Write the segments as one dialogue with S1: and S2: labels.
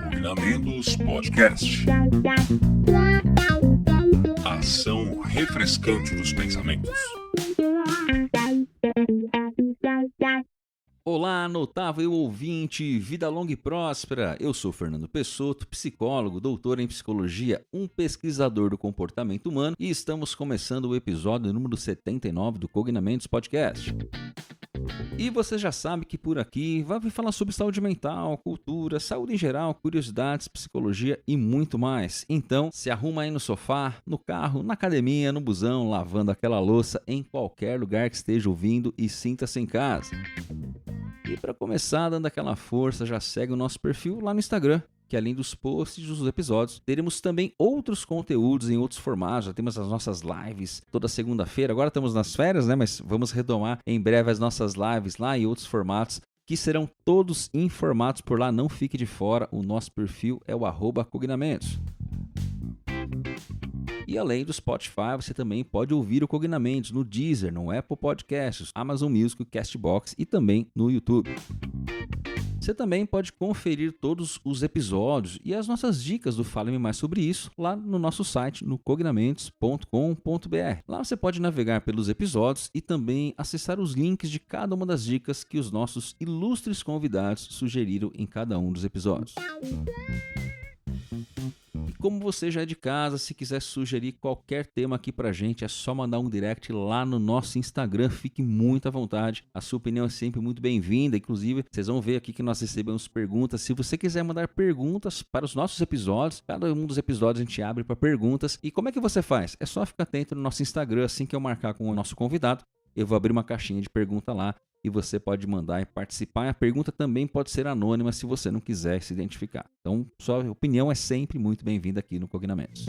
S1: Combinamentos Podcast. Ação refrescante dos pensamentos.
S2: Olá, notável ouvinte, vida longa e próspera. Eu sou Fernando Pessotto, psicólogo, doutor em psicologia, um pesquisador do comportamento humano e estamos começando o episódio número 79 do Cognamentos Podcast. E você já sabe que por aqui vai falar sobre saúde mental, cultura, saúde em geral, curiosidades, psicologia e muito mais. Então, se arruma aí no sofá, no carro, na academia, no busão, lavando aquela louça, em qualquer lugar que esteja ouvindo e sinta-se em casa. E para começar, dando aquela força, já segue o nosso perfil lá no Instagram, que além dos posts dos episódios, teremos também outros conteúdos em outros formatos. Já temos as nossas lives toda segunda-feira. Agora estamos nas férias, né? Mas vamos retomar em breve as nossas lives lá em outros formatos, que serão todos informados por lá. Não fique de fora, o nosso perfil é o @cognamentos. E além do Spotify, você também pode ouvir o Cognamentos no Deezer, no Apple Podcasts, Amazon Music, Castbox e também no YouTube. Você também pode conferir todos os episódios e as nossas dicas do Fale-me Mais Sobre Isso lá no nosso site, no cognamentos.com.br. Lá você pode navegar pelos episódios e também acessar os links de cada uma das dicas que os nossos ilustres convidados sugeriram em cada um dos episódios. E como você já é de casa, se quiser sugerir qualquer tema aqui pra gente, é só mandar um direct lá no nosso Instagram, fique muito à vontade. A sua opinião é sempre muito bem-vinda, inclusive vocês vão ver aqui que nós recebemos perguntas. Se você quiser mandar perguntas para os nossos episódios, cada um dos episódios a gente abre para perguntas. E como é que você faz? É só ficar atento no nosso Instagram, assim que eu marcar com o nosso convidado, eu vou abrir uma caixinha de pergunta lá. E você pode mandar e participar. A pergunta também pode ser anônima se você não quiser se identificar. Então, sua opinião é sempre muito bem-vinda aqui no Cognamentos.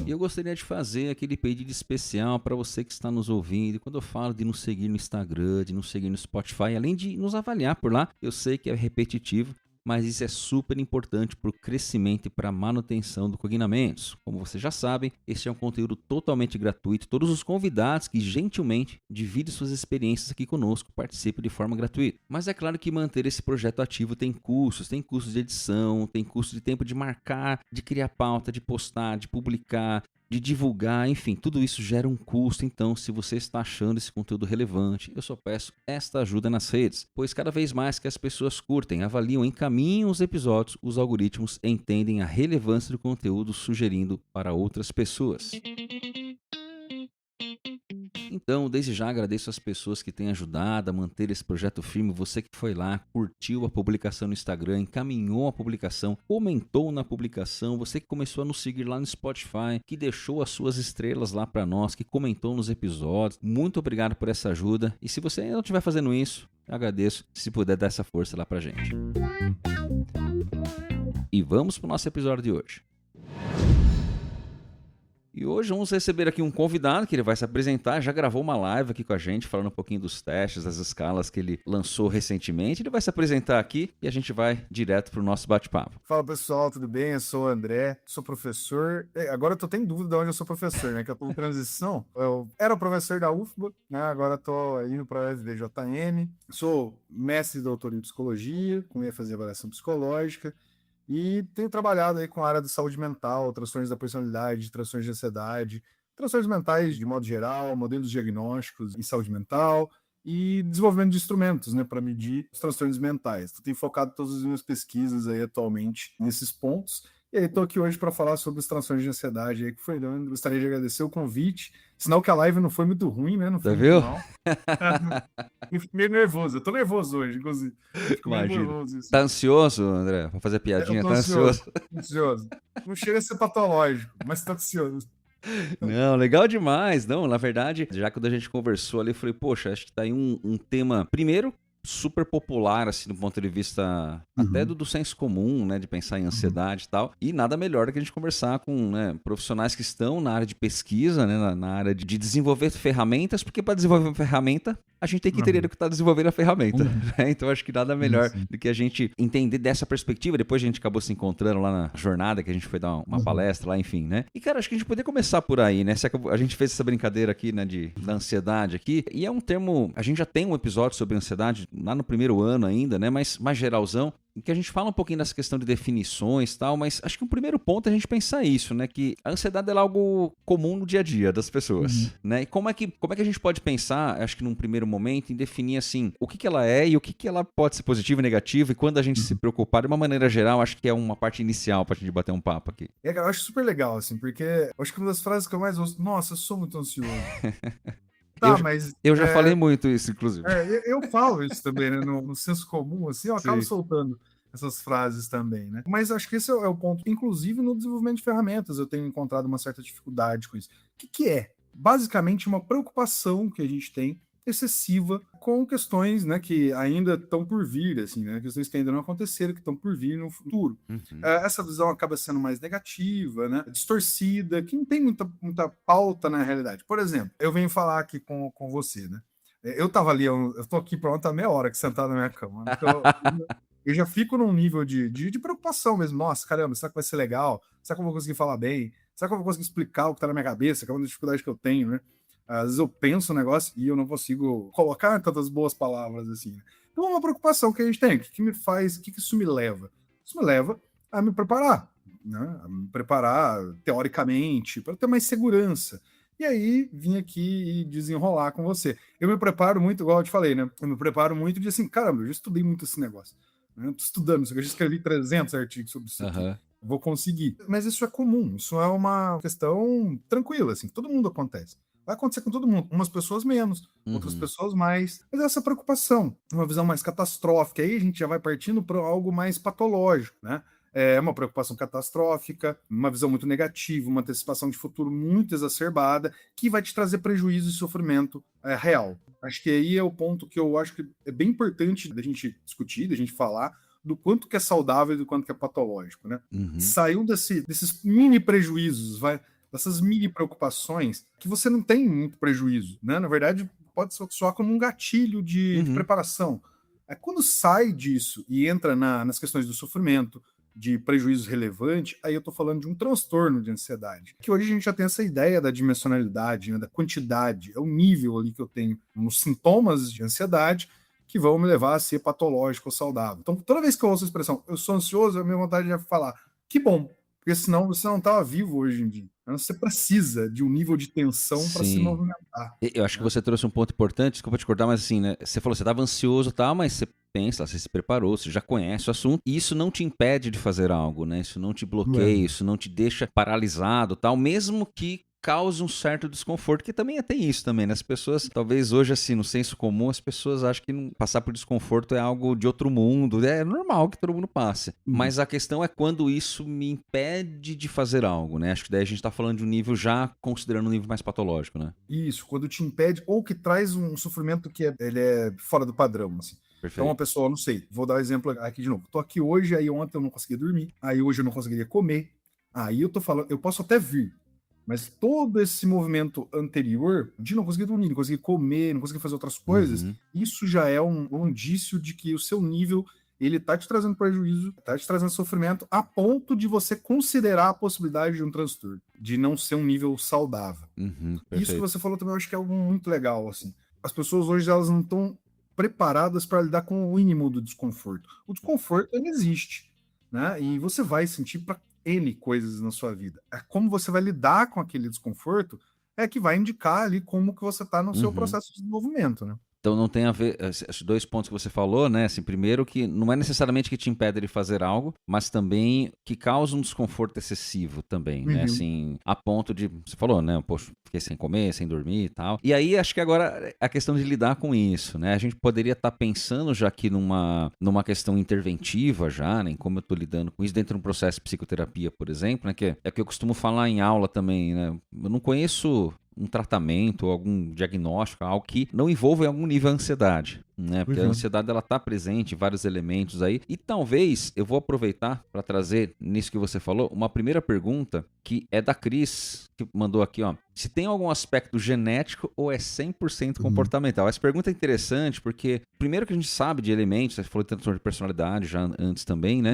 S2: E eu gostaria de fazer aquele pedido especial para você que está nos ouvindo. E quando eu falo de nos seguir no Instagram, de nos seguir no Spotify, além de nos avaliar por lá, eu sei que é repetitivo, mas isso é super importante para o crescimento e para a manutenção do Cognamentos. Como vocês já sabem, este é um conteúdo totalmente gratuito. Todos os convidados que gentilmente dividem suas experiências aqui conosco participam de forma gratuita. Mas é claro que manter esse projeto ativo tem custos de edição, tem custo de tempo de marcar, de criar pauta, de postar, de publicar, de divulgar, enfim, tudo isso gera um custo. Então, se você está achando esse conteúdo relevante, eu só peço esta ajuda nas redes, pois cada vez mais que as pessoas curtem, avaliam, encaminham os episódios, os algoritmos entendem a relevância do conteúdo, sugerindo para outras pessoas. Então, desde já agradeço as pessoas que têm ajudado a manter esse projeto firme. Você que foi lá, curtiu a publicação no Instagram, encaminhou a publicação, comentou na publicação, você que começou a nos seguir lá no Spotify, que deixou as suas estrelas lá para nós, que comentou nos episódios. Muito obrigado por essa ajuda. E se você ainda não estiver fazendo isso, eu agradeço se puder dar essa força lá pra gente. E vamos pro nosso episódio de hoje. E hoje vamos receber aqui um convidado que ele vai se apresentar, já gravou uma live aqui com a gente, falando um pouquinho dos testes, das escalas que ele lançou recentemente. Ele vai se apresentar aqui e a gente vai direto para o nosso bate-papo.
S3: Fala pessoal, tudo bem? Eu sou o André, sou professor. Agora eu tô tendo dúvida de onde eu sou professor, né? Que eu tô em transição. Eu era professor da UFBA, né? Agora tô indo para a UFVJM. Sou mestre e doutor em psicologia, comecei a fazer avaliação psicológica. E tenho trabalhado aí com a área de saúde mental, transtornos da personalidade, transtornos de ansiedade, transtornos mentais de modo geral, modelos diagnósticos em saúde mental e desenvolvimento de instrumentos, né, para medir os transtornos mentais. Eu tenho focado todas as minhas pesquisas aí atualmente nesses pontos. E aí estou aqui hoje para falar sobre os transtornos de ansiedade aí que foi dando. Gostaria de agradecer o convite. Sinal que a live não foi muito ruim, né? Não foi
S2: viu?
S3: Mal. Fiquei meio nervoso. Eu tô nervoso hoje, inclusive. Fico meio nervoso. Isso.
S2: Tá ansioso, André? Pra fazer piadinha? Tá ansioso?
S3: Ansioso. Não chega a ser patológico, mas tá ansioso.
S2: Não, legal demais. Não, na verdade, já quando a gente conversou ali, eu falei, poxa, acho que tá aí um tema, primeiro, super popular, assim, do ponto de vista até do senso comum, né, de pensar em ansiedade e tal, e nada melhor do que a gente conversar com, né, profissionais que estão na área de pesquisa, né, na área de desenvolver ferramentas, porque para desenvolver uma ferramenta, a gente tem que entender o que está desenvolvendo a ferramenta. Né? Então, acho que nada melhor
S3: Sim.
S2: do que a gente entender dessa perspectiva. Depois a gente acabou se encontrando lá na jornada, que a gente foi dar uma palestra lá, enfim, né? E, cara, acho que a gente poderia começar por aí, né? A gente fez essa brincadeira aqui, né, da ansiedade aqui, e é um termo, a gente já tem um episódio sobre ansiedade lá no primeiro ano ainda, né? Mas mais geralzão, em que a gente fala um pouquinho dessa questão de definições e tal, mas acho que o primeiro ponto é a gente pensar isso, né? Que a ansiedade é algo comum no dia a dia das pessoas, né? E como é que a gente pode pensar, acho que num primeiro momento, em definir, assim, o que ela é e o que ela pode ser positiva e negativa, e quando a gente se preocupar, de uma maneira geral, acho que é uma parte inicial pra gente bater um papo aqui.
S3: Eu acho super legal, assim, porque eu acho que uma das frases que eu mais ouço, nossa, eu sou muito ansioso. Tá, mas
S2: Eu já falei muito isso, inclusive.
S3: eu falo isso também, né? No senso comum, assim, eu acabo
S2: Sim.
S3: soltando essas frases também, né? Mas acho que esse é o ponto. Inclusive, no desenvolvimento de ferramentas, eu tenho encontrado uma certa dificuldade com isso. O que é? Basicamente, uma preocupação que a gente tem excessiva com questões, né, que ainda estão por vir, assim, né? Questões que ainda não aconteceram, que estão por vir no futuro. Essa visão acaba sendo mais negativa, né? Distorcida, que não tem muita pauta na realidade. Por exemplo, eu venho falar aqui com você, né? Eu tava ali, eu tô aqui pronto há meia hora que sentado na minha cama. Então, eu já fico num nível de preocupação mesmo. Nossa, caramba, será que vai ser legal? Será que eu vou conseguir falar bem? Será que eu vou conseguir explicar o que tá na minha cabeça? Que é uma dificuldade que eu tenho, né? Às vezes eu penso um negócio e eu não consigo colocar tantas boas palavras assim. Né? Então é uma preocupação que a gente tem. O que me faz, o que isso me leva? Isso me leva a me preparar, né? A me preparar teoricamente, para ter mais segurança. E aí, vim aqui e desenrolar com você. Eu me preparo muito, igual eu te falei, né? Eu me preparo muito de assim, caramba, eu já estudei muito esse negócio. Né? Eu tô estudando isso aqui, eu já escrevi 300 artigos sobre isso aqui. Vou conseguir. Mas isso é comum, isso é uma questão tranquila, assim, todo mundo acontece. Vai acontecer com todo mundo, umas pessoas menos, outras pessoas mais. Mas essa preocupação, uma visão mais catastrófica, aí a gente já vai partindo para algo mais patológico, né? É uma preocupação catastrófica, uma visão muito negativa, uma antecipação de futuro muito exacerbada, que vai te trazer prejuízo e sofrimento real. Acho que aí é o ponto que eu acho que é bem importante da gente discutir, da gente falar, do quanto que é saudável e do quanto que é patológico, né? Saiu desses mini prejuízos, dessas mini preocupações, que você não tem muito prejuízo, né? Na verdade, pode soar como um gatilho de preparação. Quando sai disso e entra nas questões do sofrimento, de prejuízo relevante, aí eu tô falando de um transtorno de ansiedade. Que hoje a gente já tem essa ideia da dimensionalidade, né, da quantidade, é o nível ali que eu tenho nos sintomas de ansiedade que vão me levar a ser patológico ou saudável. Então, toda vez que eu ouço a expressão, eu sou ansioso, a minha vontade é falar, que bom, porque senão você não estava vivo hoje em dia. Você precisa de um nível de tensão para se movimentar.
S2: Eu acho que você trouxe um ponto importante, desculpa te cortar, mas assim, né? Você falou que você estava ansioso e tal, mas você pensa, você se preparou, você já conhece o assunto, e isso não te impede de fazer algo, né? Isso não te bloqueia, isso não te deixa paralisado, tal, mesmo que cause um certo desconforto, que também tem isso também, né? As pessoas, talvez hoje, assim, no senso comum, as pessoas acham que passar por desconforto é algo de outro mundo, é normal que todo mundo passe. Mas a questão é quando isso me impede de fazer algo, né? Acho que daí a gente tá falando de um nível já considerando um nível mais patológico, né?
S3: Isso, quando te impede, ou que traz um sofrimento que ele é fora do padrão, assim.
S2: Perfeito.
S3: Então, uma pessoa, não sei, vou dar um exemplo aqui de novo. Tô aqui hoje, aí ontem eu não conseguia dormir, aí hoje eu não conseguiria comer, aí eu tô falando, eu posso até vir, mas todo esse movimento anterior, de não conseguir dormir, não conseguir comer, não conseguir fazer outras coisas, isso já é um indício de que o seu nível, ele tá te trazendo prejuízo, tá te trazendo sofrimento, a ponto de você considerar a possibilidade de um transtorno, de não ser um nível saudável. Isso que você falou também, eu acho que é algo muito legal, assim. As pessoas hoje, elas não estão preparadas para lidar com o mínimo do desconforto. O desconforto, ele existe, né? E você vai sentir para N coisas na sua vida. Como você vai lidar com aquele desconforto é que vai indicar ali como que você está no seu processo de desenvolvimento, né?
S2: Então não tem a ver, esses dois pontos que você falou, né? Assim, primeiro que não é necessariamente que te impede de fazer algo, mas também que causa um desconforto excessivo também, né? Assim, a ponto de, você falou, né? Poxa, fiquei sem comer, sem dormir e tal. E aí acho que agora a questão de lidar com isso, né? A gente poderia estar pensando já aqui numa questão interventiva já, né? Em como eu estou lidando com isso dentro de um processo de psicoterapia, por exemplo, né? Que é que eu costumo falar em aula também, né? Eu não conheço um tratamento ou algum diagnóstico, algo que não envolva em algum nível a ansiedade. né? Porque a ansiedade ela tá presente em vários elementos aí. E talvez eu vou aproveitar para trazer nisso que você falou uma primeira pergunta que é da Cris, que mandou aqui, ó. Se tem algum aspecto genético ou é 100% comportamental? Essa pergunta é interessante porque, primeiro que a gente sabe de elementos, você falou de transtorno de personalidade já antes também, né?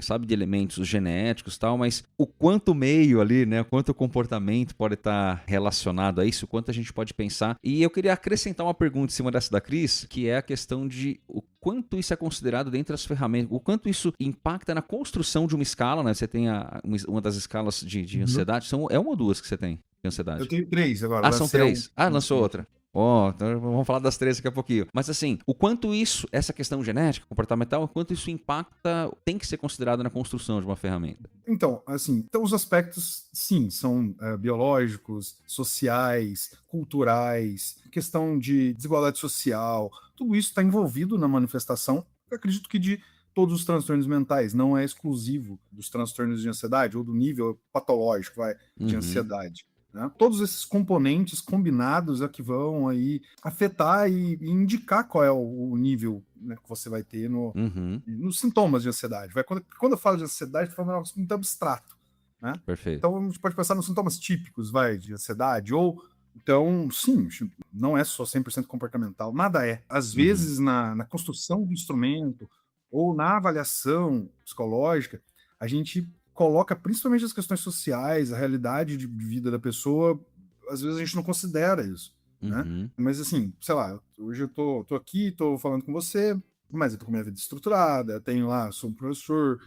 S2: Sabe de elementos genéticos e tal, mas o quanto o meio ali, né? O quanto o comportamento pode estar relacionado a isso, o quanto a gente pode pensar. E eu queria acrescentar uma pergunta em cima dessa da Cris, que é a questão de o quanto isso é considerado dentro das ferramentas, o quanto isso impacta na construção de uma escala, né? Você tem uma das escalas de ansiedade, é uma ou duas que você tem de ansiedade?
S3: Eu tenho 3 agora.
S2: Ah, são 3. Lançou outra. Ó, então vamos falar das 3 daqui a pouquinho. Mas assim, o quanto isso, essa questão genética, comportamental, o quanto isso impacta, tem que ser considerado na construção de uma ferramenta?
S3: Então, assim, então os aspectos, sim, são biológicos, sociais, culturais, questão de desigualdade social, tudo isso está envolvido na manifestação, eu acredito que de todos os transtornos mentais, não é exclusivo dos transtornos de ansiedade ou do nível patológico de ansiedade. Né? Todos esses componentes combinados é que vão aí afetar e indicar qual é o nível, né, que você vai ter nos sintomas de ansiedade. Quando eu falo de ansiedade, eu estou falando de algo muito abstrato. Né?
S2: Perfeito.
S3: Então a gente pode pensar nos sintomas típicos de ansiedade, ou então, sim, não é só 100% comportamental, nada é. Às vezes, na construção do instrumento ou na avaliação psicológica, a gente coloca principalmente as questões sociais, a realidade de vida da pessoa, às vezes a gente não considera isso, né? Mas assim, sei lá, hoje eu tô aqui, tô falando com você, mas eu tô com minha vida estruturada, eu tenho lá, sou um professor,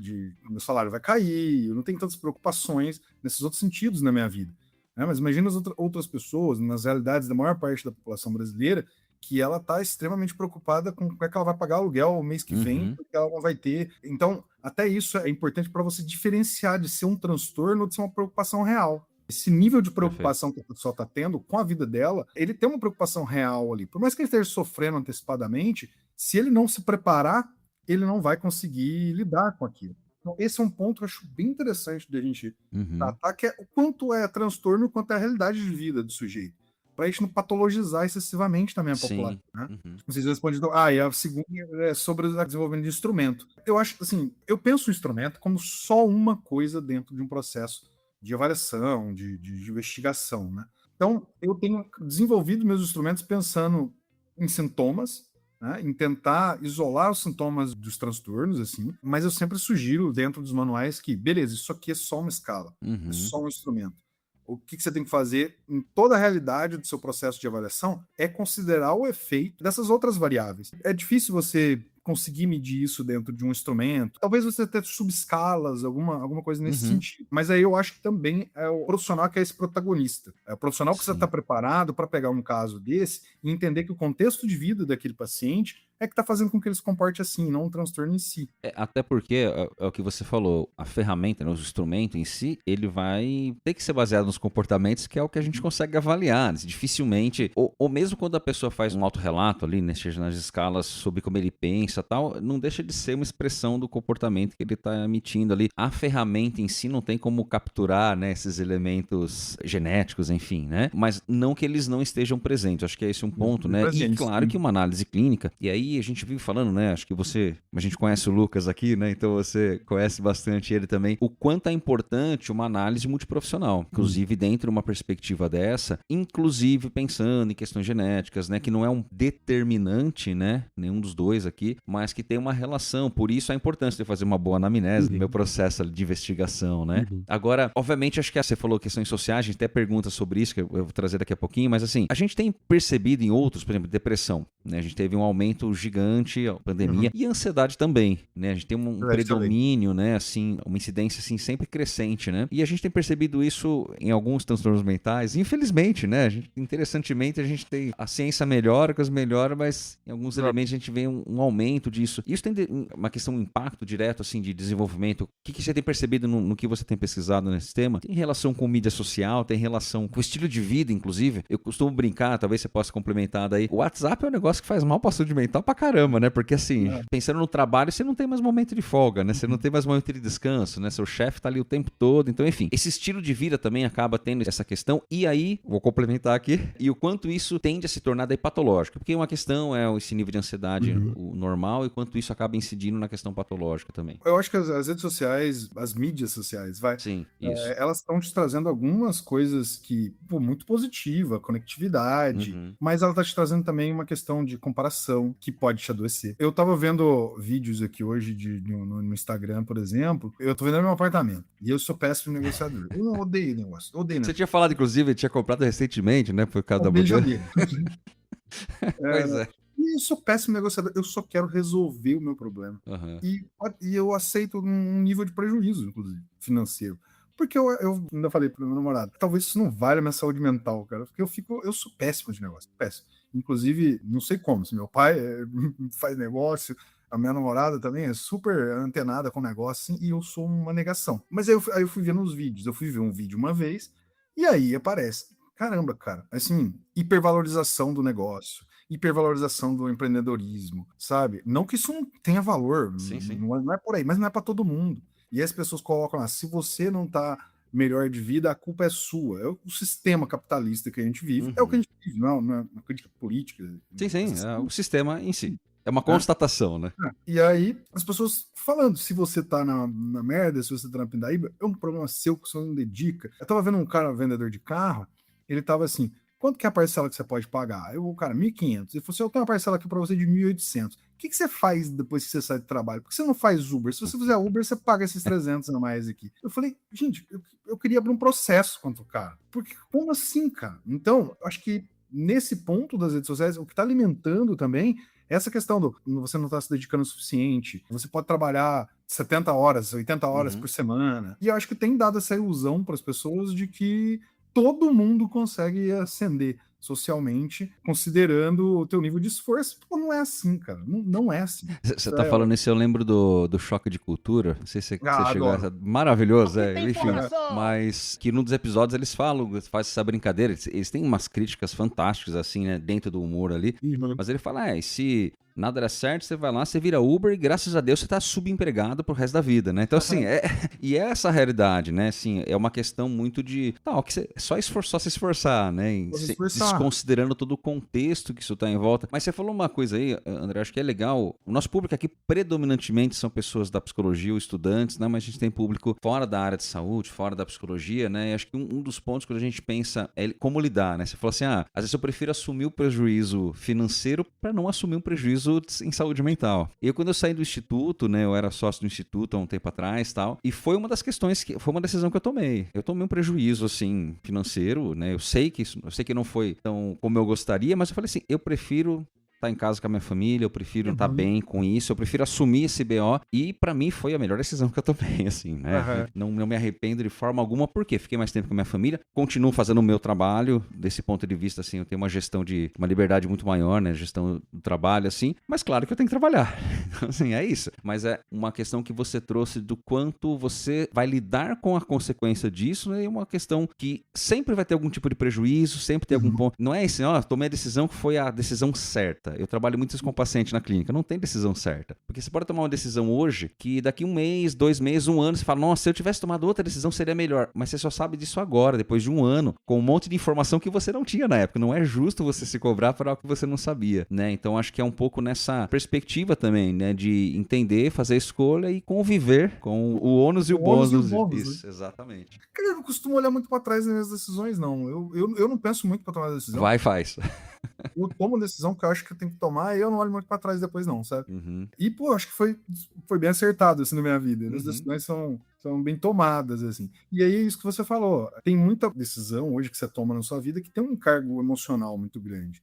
S3: meu salário vai cair, eu não tenho tantas preocupações nesses outros sentidos na minha vida, né? Mas imagina as outras pessoas, nas realidades da maior parte da população brasileira, que ela está extremamente preocupada com como é que ela vai pagar aluguel o mês que vem, porque ela não vai ter. Então, até isso é importante para você diferenciar de ser um transtorno ou de ser uma preocupação real. Esse nível de preocupação que a pessoa está tendo com a vida dela, ele tem uma preocupação real ali. Por mais que ele esteja sofrendo antecipadamente, se ele não se preparar, ele não vai conseguir lidar com aquilo. Então, esse é um ponto que eu acho bem interessante da gente tratar, que é o quanto é transtorno, o quanto é a realidade de vida do sujeito, para a gente não patologizar excessivamente também a população. Né? Vocês respondem, e a segunda é sobre o desenvolvimento de instrumento. Eu acho, assim, eu penso o instrumento como só uma coisa dentro de um processo de avaliação, de investigação, né? Então, eu tenho desenvolvido meus instrumentos pensando em sintomas, né, em tentar isolar os sintomas dos transtornos, assim, mas eu sempre sugiro dentro dos manuais que, beleza, isso aqui é só uma escala, é só um instrumento. O que você tem que fazer em toda a realidade do seu processo de avaliação é considerar o efeito dessas outras variáveis. É difícil você conseguir medir isso dentro de um instrumento. Talvez você tenha subescalas, alguma coisa nesse sentido. Mas aí eu acho que também é o profissional que é esse protagonista. É o profissional que precisa estar preparado para pegar um caso desse e entender que o contexto de vida daquele paciente é que está fazendo com que ele se comporte assim, não um transtorno em si.
S2: Até porque, é o que você falou, a ferramenta, né, o instrumento em si, ele vai ter que ser baseado nos comportamentos, que é o que a gente consegue avaliar. Dificilmente, ou mesmo quando a pessoa faz um autorrelato ali, né, seja nas escalas sobre como ele pensa, tal, não deixa de ser uma expressão do comportamento que ele está emitindo ali. A ferramenta em si não tem como capturar, né, esses elementos genéticos, enfim, né? Mas não que eles não estejam presentes. Acho que é esse um ponto, né? E claro que uma análise clínica, e aí a gente vive falando, né? Acho que a gente conhece o Lucas aqui, né? Então você conhece bastante ele também. O quanto é importante uma análise multiprofissional, inclusive dentro de uma perspectiva dessa, inclusive pensando em questões genéticas, né? Que não é um determinante, né? Nenhum dos dois aqui, mas que tem uma relação. Por isso a importância de fazer uma boa anamnese no meu processo de investigação, né? Agora, obviamente, acho que você falou questões sociais, a gente até pergunta sobre isso, que eu vou trazer daqui a pouquinho, mas assim, a gente tem percebido em outros, por exemplo, depressão, né? A gente teve um aumento gigante, a pandemia, e a ansiedade também, né? A gente tem um predomínio, né? Assim, uma incidência, assim, sempre crescente, né? E a gente tem percebido isso em alguns transtornos mentais, infelizmente, né? Interessantemente, a gente tem a ciência melhora, coisa melhora, mas em alguns elementos a gente vê um aumento disso. Isso tem uma questão, um impacto direto, assim, de desenvolvimento. O que você tem percebido no que você tem pesquisado nesse tema? Tem relação com mídia social, tem relação com estilo de vida, inclusive. Eu costumo brincar, talvez você possa complementar daí. O WhatsApp é um negócio negócio que faz mal pra saúde mental pra caramba, né? Porque assim, pensando no trabalho, você não tem mais momento de folga, né? Você não tem mais momento de descanso, né? Seu chefe tá ali o tempo todo. Então, enfim, esse estilo de vida também acaba tendo essa questão. E aí, vou complementar aqui, e o quanto isso tende a se tornar daí patológico. Porque uma questão é esse nível de ansiedade o normal, e quanto isso acaba incidindo na questão patológica também.
S3: Eu acho que as redes sociais, as mídias sociais,
S2: Sim, isso.
S3: elas estão te trazendo algumas coisas que, pô, muito positiva, conectividade, mas ela tá te trazendo também uma questão de comparação que pode te adoecer. Eu tava vendo vídeos aqui hoje no Instagram, por exemplo, eu tô vendendo meu apartamento e eu sou péssimo negociador. Eu não odeio negócio, odeio
S2: Você tinha falado, inclusive, tinha comprado recentemente, né? Por causa da
S3: odeio,
S2: mudança.
S3: odeio.
S2: Pois é.
S3: E eu sou péssimo negociador, eu só quero resolver o meu problema. E eu aceito um nível de prejuízo, inclusive, financeiro. Porque eu ainda falei pro meu namorado, talvez isso não valha a minha saúde mental, cara. Porque eu sou péssimo de negócio, péssimo. Inclusive, não sei como, se meu pai faz negócio, a minha namorada também é super antenada com negócio, assim, e eu sou uma negação. Mas aí eu fui vendo os vídeos, eu fui ver um vídeo uma vez, e aí aparece, caramba, cara, assim, hipervalorização do negócio, hipervalorização do empreendedorismo, sabe? Não que isso não tenha valor,
S2: Sim.
S3: não é por aí, mas não é para todo mundo. E as pessoas colocam lá, se você não tá melhor de vida, a culpa é sua. É o sistema capitalista que a gente vive, é o que a gente vive, não é uma crítica política.
S2: Sim, é o sistema em si. É uma constatação, né?
S3: E aí, as pessoas falando, se você tá na merda, se você tá na pindaíba, é um problema seu que você não dedica. Eu tava vendo um cara, vendedor de carro, ele tava assim, quanto que é a parcela que você pode pagar? O cara, 1.500. Ele falou assim, eu tenho uma parcela aqui para você de 1.800. O que você faz depois que você sai do trabalho? Por que você não faz Uber? Se você fizer Uber, você paga esses 300 a mais aqui. Eu falei, gente, eu queria abrir um processo contra o cara. Porque como assim, cara? Então, eu acho que nesse ponto das redes sociais, o que está alimentando também é essa questão do você não está se dedicando o suficiente. Você pode trabalhar 70 horas, 80 horas por semana. E eu acho que tem dado essa ilusão para as pessoas de que todo mundo consegue ascender socialmente, considerando o teu nível de esforço. Pô, não é assim, cara. Não é assim.
S2: Você tá falando isso, eu lembro do Choque de Cultura. Não sei se você chegou a
S3: adoro.
S2: essa. Maravilhoso, enfim.
S4: Informação.
S2: Mas que num dos episódios eles falam, faz essa brincadeira. Eles têm umas críticas fantásticas, assim, né? Dentro do humor ali. Mas ele fala, e se nada der certo, você vai lá, você vira Uber e graças a Deus você tá subempregado pro resto da vida, né? Então, assim, e é essa a realidade, né? Assim, é uma questão muito de, que você só se esforçar, né? Desconsiderando todo o contexto que isso tá em volta. Mas você falou uma coisa aí, André, acho que é legal. O nosso público aqui predominantemente são pessoas da psicologia ou estudantes, né? Mas a gente tem público fora da área de saúde, fora da psicologia, né? E acho que um dos pontos que a gente pensa é como lidar, né? Você falou assim, às vezes eu prefiro assumir o prejuízo financeiro para não assumir um prejuízo em saúde mental. Quando eu saí do instituto, né, eu era sócio do instituto há um tempo atrás, tal, e foi uma das questões foi uma decisão que eu tomei. Eu tomei um prejuízo assim financeiro, né? Eu sei que não foi tão como eu gostaria, mas eu falei assim, eu prefiro estar em casa com a minha família, eu prefiro estar bem com isso, eu prefiro assumir esse BO, e pra mim foi a melhor decisão que eu tomei, assim, né? Não me arrependo de forma alguma, porque fiquei mais tempo com a minha família, continuo fazendo o meu trabalho, desse ponto de vista, assim, eu tenho uma gestão uma liberdade muito maior, né? Gestão do trabalho, assim, mas claro que eu tenho que trabalhar. Então, assim, é isso. Mas é uma questão que você trouxe do quanto você vai lidar com a consequência disso, né? E uma questão que sempre vai ter algum tipo de prejuízo, sempre tem algum ponto. Não é assim, tomei a decisão que foi a decisão certa. Eu trabalho muito isso com paciente na clínica. Não tem decisão certa. Porque você pode tomar uma decisão hoje que daqui 1 mês, 2 meses, 1 ano, você fala, nossa, se eu tivesse tomado outra decisão seria melhor. Mas você só sabe disso agora, depois de 1 ano, com um monte de informação que você não tinha na época. Não é justo você se cobrar por algo que você não sabia, né? Então acho que é um pouco nessa perspectiva também, né? De entender, fazer a escolha e conviver com o ônus e o bônus. Isso, exatamente.
S3: Cara, eu não costumo olhar muito para trás nas minhas decisões, não. Eu não penso muito para tomar a decisão.
S2: Vai, faz.
S3: Eu tomo a decisão que eu acho que eu tenho que tomar e eu não olho muito para trás depois, não, sabe? E, pô, acho que foi bem acertado, assim, na minha vida. As decisões são bem tomadas, assim. E aí, isso que você falou, tem muita decisão hoje que você toma na sua vida que tem um encargo emocional muito grande.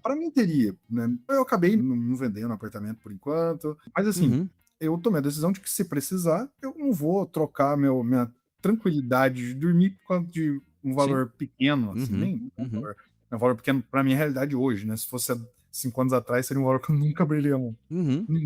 S3: Para mim, teria, né? Eu acabei não vendendo apartamento por enquanto, mas, assim, eu tomei a decisão de que, se precisar, eu não vou trocar minha tranquilidade de dormir por causa de um valor pequeno, assim, nem um valor pequeno para minha realidade hoje, né? Se fosse 5 anos atrás seria um valor que eu nunca abriria mão.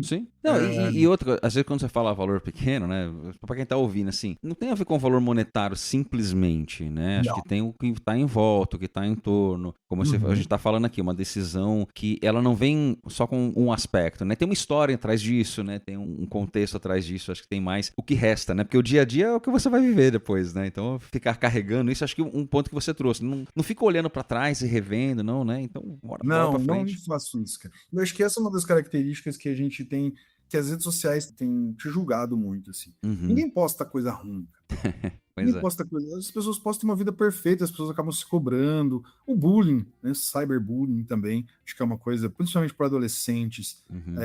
S2: Sim. Não, e outra, às vezes quando você fala valor pequeno, né, pra quem tá ouvindo, assim, não tem a ver com valor monetário simplesmente, né? Acho
S3: Não.
S2: que tem o que tá em volta, o que tá em torno. Como a gente tá falando aqui, uma decisão que ela não vem só com um aspecto, né? Tem uma história atrás disso, né? Tem um contexto atrás disso. Acho que tem mais o que resta, né? Porque o dia a dia é o que você vai viver depois, né? Então, ficar carregando isso, acho que um ponto que você trouxe. Não fica olhando pra trás e revendo, não, né? Então, bora pra
S3: Não
S2: frente.
S3: faço isso, cara. Eu acho que essa é uma das características que a gente tem, que as redes sociais têm te julgado muito, assim. Ninguém posta coisa ruim.
S2: Pois
S3: Ninguém
S2: é.
S3: posta coisa. As pessoas postam uma vida perfeita, as pessoas acabam se cobrando. O bullying, né? Cyberbullying também, acho que é uma coisa, principalmente para adolescentes,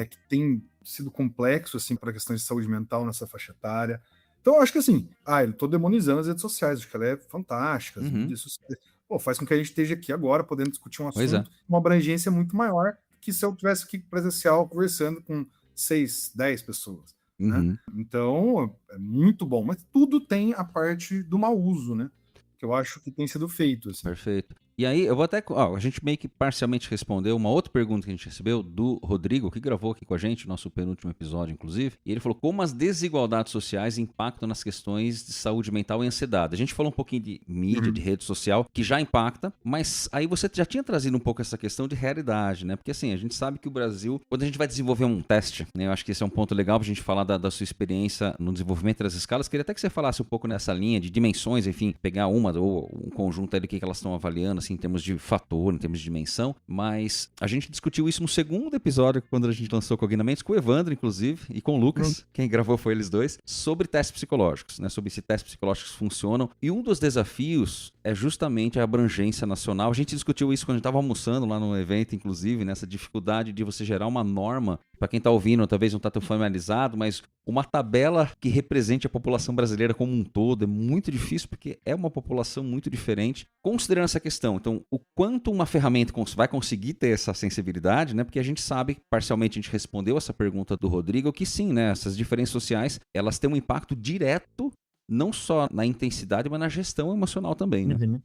S3: que tem sido complexo, assim, para questões de saúde mental nessa faixa etária. Então, eu acho que assim, eu tô demonizando as redes sociais, acho que ela é fantástica, as mídias sociais. Pô, faz com que a gente esteja aqui agora, podendo discutir um
S2: Pois é.
S3: assunto, uma abrangência muito maior que se eu tivesse aqui presencial conversando com 6, 10 pessoas. Né? Então, é muito bom, mas tudo tem a parte do mau uso, né? Que eu acho que tem sido feito. Assim.
S2: Perfeito. E aí, eu vou até. A gente meio que parcialmente respondeu uma outra pergunta que a gente recebeu do Rodrigo, que gravou aqui com a gente, nosso penúltimo episódio, inclusive. E ele falou como as desigualdades sociais impactam nas questões de saúde mental e ansiedade. A gente falou um pouquinho de mídia, de rede social, que já impacta, mas aí você já tinha trazido um pouco essa questão de realidade, né? Porque assim, a gente sabe que o Brasil, quando a gente vai desenvolver um teste, né? Eu acho que esse é um ponto legal pra gente falar da sua experiência no desenvolvimento das escalas. Queria até que você falasse um pouco nessa linha de dimensões, enfim, pegar uma ou um conjunto aí do que elas estão avaliando, assim, em termos de fator, em termos de dimensão, mas a gente discutiu isso no segundo episódio, quando a gente lançou Cognamentos, com o Evandro, inclusive, e com o Lucas, quem gravou foi eles dois, sobre testes psicológicos, né, sobre se testes psicológicos funcionam, e um dos desafios é justamente a abrangência nacional. A gente discutiu isso quando a gente estava almoçando lá no evento, inclusive, nessa dificuldade de você gerar uma norma, para quem está ouvindo, talvez não está tão familiarizado, mas uma tabela que represente a população brasileira como um todo é muito difícil, porque é uma população muito diferente. Considerando essa questão, então, o quanto uma ferramenta vai conseguir ter essa sensibilidade, né? Porque a gente sabe, parcialmente a gente respondeu essa pergunta do Rodrigo, que sim, né? Essas diferenças sociais, elas têm um impacto direto, não só na intensidade, mas na gestão emocional também, né?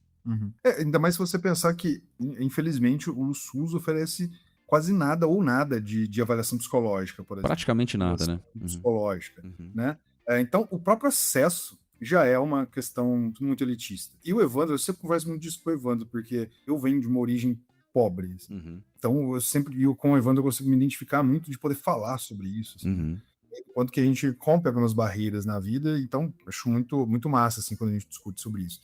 S3: Ainda mais se você pensar que, infelizmente, o SUS oferece quase nada ou nada de avaliação psicológica, por exemplo.
S2: Praticamente nada, né?
S3: Psicológica, né? Então, o próprio acesso já é uma questão muito elitista. E o Evandro, eu sempre converso muito disso com o Evandro, porque eu venho de uma origem pobre. Assim. Então, com o Evandro, eu consigo me identificar muito de poder falar sobre isso. Assim. Quanto que a gente rompe algumas barreiras na vida, então, acho muito, muito massa, assim, quando a gente discute sobre isso.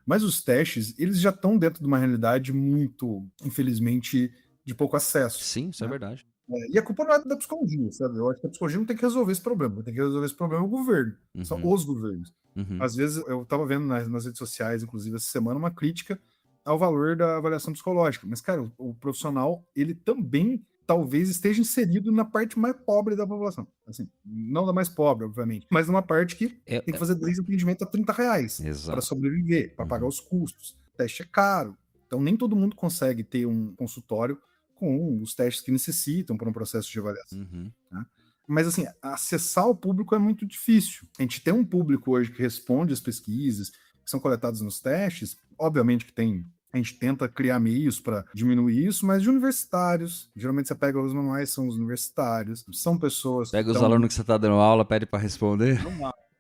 S3: Mas os testes, eles já estão dentro de uma realidade muito, infelizmente, de pouco acesso.
S2: Sim, isso é verdade.
S3: E a culpa não é da psicologia, sabe? Eu acho que a psicologia não tem que resolver esse problema. Tem que resolver esse problema o governo. São os governos. Às vezes, eu estava vendo nas redes sociais, inclusive essa semana, uma crítica ao valor da avaliação psicológica. Mas, cara, o profissional, ele também talvez esteja inserido na parte mais pobre da população. Assim, não da mais pobre, obviamente, mas numa parte que tem que fazer 10 empreendimentos a R$30 para sobreviver, para pagar os custos. O teste é caro. Então, nem todo mundo consegue ter um consultório com os testes que necessitam para um processo de avaliação. Tá? Mas, assim, acessar o público é muito difícil. A gente tem um público hoje que responde às pesquisas que são coletadas nos testes. Obviamente que a gente tenta criar meios para diminuir isso, mas de universitários. Geralmente você pega os manuais, são os universitários. São pessoas...
S2: Pega os alunos que você está dando aula, pede para responder.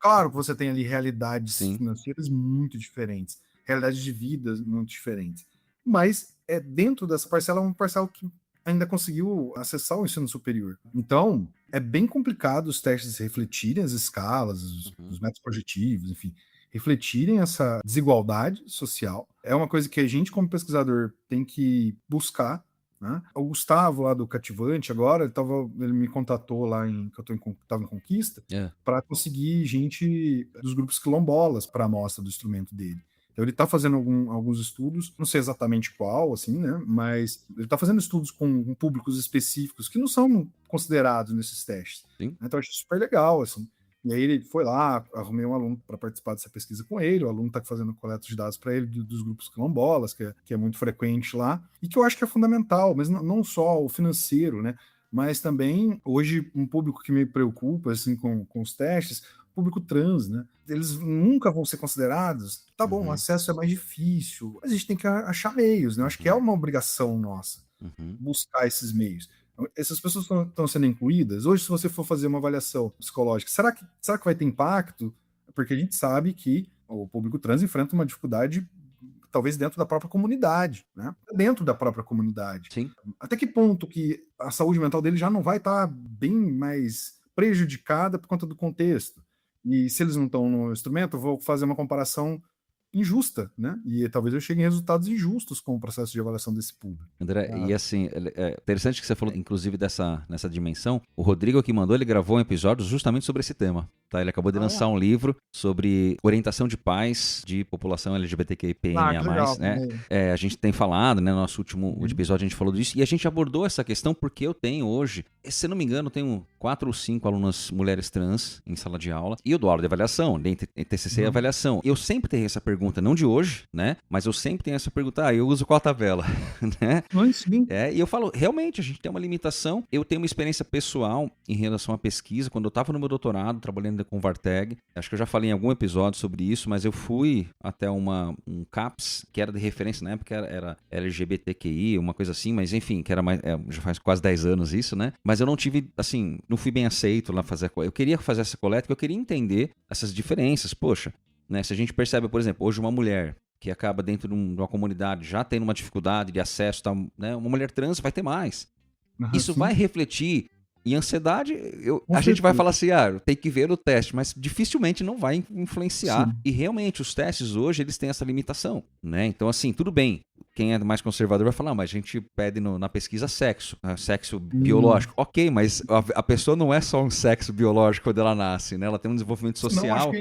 S3: Claro que você tem ali realidades financeiras muito diferentes. Realidades de vida muito diferentes. Mas dentro dessa parcela, é uma parcela que ainda conseguiu acessar o ensino superior. Então, é bem complicado os testes refletirem as escalas, os métodos projetivos, enfim, refletirem essa desigualdade social. É uma coisa que a gente, como pesquisador, tem que buscar. Né? O Gustavo, lá do Cativante, agora, ele me contatou lá que eu estava em Conquista, para conseguir gente dos grupos quilombolas para a amostra do instrumento dele. Então ele está fazendo alguns estudos, não sei exatamente qual, assim, né? Mas ele está fazendo estudos com públicos específicos que não são considerados nesses testes. Então eu acho super legal, assim. E aí ele foi lá, arrumei um aluno para participar dessa pesquisa com ele, o aluno está fazendo coleta de dados para ele dos grupos quilombolas, que é muito frequente lá, e que eu acho que é fundamental, mas não só o financeiro, né? Mas também, hoje, um público que me preocupa, assim, com os testes, público trans, né? Eles nunca vão ser considerados. Tá bom, o acesso é mais difícil, mas a gente tem que achar meios, né? Eu acho que é uma obrigação nossa. buscar esses meios. Então, essas pessoas estão sendo incluídas. Hoje, se você for fazer uma avaliação psicológica, será que vai ter impacto? Porque a gente sabe que o público trans enfrenta uma dificuldade talvez dentro da própria comunidade, né? Dentro da própria comunidade.
S2: Sim.
S3: Até que ponto que a saúde mental dele já não vai estar bem mais prejudicada por conta do contexto? E se eles não estão no instrumento, eu vou fazer uma comparação injusta, né? E talvez eu chegue em resultados injustos com o processo de avaliação desse público.
S2: André, e assim, é interessante que você falou, inclusive, nessa dimensão. O Rodrigo que mandou, ele gravou um episódio justamente sobre esse tema. Tá? Ele acabou de lançar um livro sobre orientação de pais de população LGBTQIA+, né? A gente tem falado, né? No nosso último episódio a gente falou disso, e a gente abordou essa questão porque eu tenho hoje, se não me engano, tenho 4 ou 5 alunas mulheres trans em sala de aula, e eu dou aula de avaliação, de TCC e avaliação. Eu sempre tenho essa pergunta, não de hoje, né? Mas eu sempre tenho essa pergunta, eu uso qual tabela, né? E eu falo, realmente, a gente tem uma limitação. Eu tenho uma experiência pessoal em relação à pesquisa. Quando eu estava no meu doutorado, trabalhando com Varteg, acho que eu já falei em algum episódio sobre isso, mas eu fui até um CAPS, que era de referência, na época era LGBTQI, uma coisa assim, mas enfim, que era mais, já faz quase 10 anos isso, né? Mas eu não tive, assim, não fui bem aceito lá fazer eu queria fazer essa coleta, porque eu queria entender essas diferenças. Poxa, né? Se a gente percebe, por exemplo, hoje uma mulher que acaba dentro de uma comunidade já tendo uma dificuldade de acesso, tá, né? Uma mulher trans vai ter mais. Isso vai refletir em ansiedade. A gente vai falar assim, tem que ver o teste, mas dificilmente não vai influenciar. Sim. E realmente, os testes hoje, eles têm essa limitação, né? Então, assim, tudo bem. Quem é mais conservador vai falar, mas a gente pede na pesquisa sexo biológico. Ok, mas a pessoa não é só um sexo biológico quando ela nasce, né? Ela tem um desenvolvimento social.
S3: Não,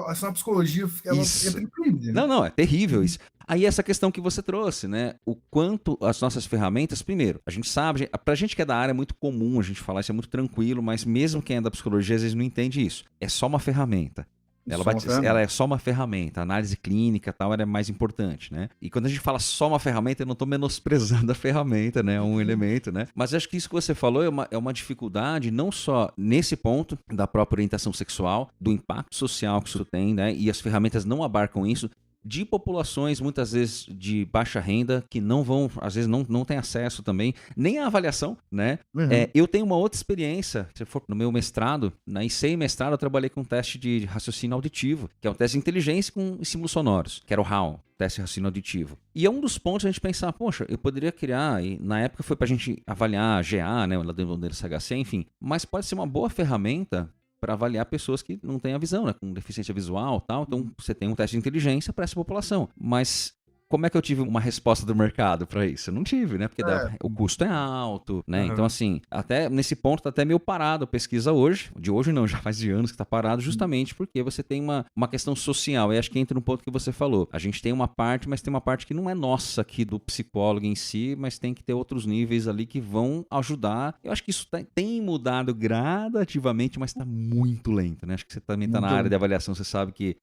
S3: acho que a psicologia, ela é incrível. Né?
S2: Não, é terrível isso. Aí essa questão que você trouxe, né? O quanto as nossas ferramentas, primeiro, a gente sabe, pra gente que é da área é muito comum a gente falar, isso é muito tranquilo, mas mesmo quem é da psicologia às vezes não entende isso. É só uma ferramenta. Ela é só uma ferramenta, a análise clínica e tal, ela é mais importante, né? E quando a gente fala só uma ferramenta, eu não estou menosprezando a ferramenta, né? É um elemento, né? Mas acho que isso que você falou é uma dificuldade, não só nesse ponto da própria orientação sexual, do impacto social que isso tem, né? E as ferramentas não abarcam isso, de populações, muitas vezes, de baixa renda, que não vão, às vezes, não têm acesso também, nem à avaliação, né? Eu tenho uma outra experiência, se for no meu mestrado, na IC mestrado, eu trabalhei com um teste de raciocínio auditivo, que é um teste de inteligência com estímulos sonoros, que era o HAL, teste de raciocínio auditivo. E é um dos pontos a gente pensar, poxa, eu poderia criar, e na época foi pra gente avaliar GA, né, o modelo CHC, enfim, mas pode ser uma boa ferramenta para avaliar pessoas que não têm a visão, né, com deficiência visual e tal. Então, você tem um teste de inteligência para essa população. Mas como é que eu tive uma resposta do mercado para isso? Eu não tive, né? Porque o custo é alto, né? Então, assim, até nesse ponto tá até meio parado a pesquisa hoje. De hoje não, já faz de anos que tá parado, justamente porque você tem uma questão social. E acho que entra no ponto que você falou. A gente tem uma parte, mas tem uma parte que não é nossa aqui do psicólogo em si, mas tem que ter outros níveis ali que vão ajudar. Eu acho que isso tem mudado gradativamente, mas tá muito lento, né? Acho que você também tá na área de avaliação, você sabe que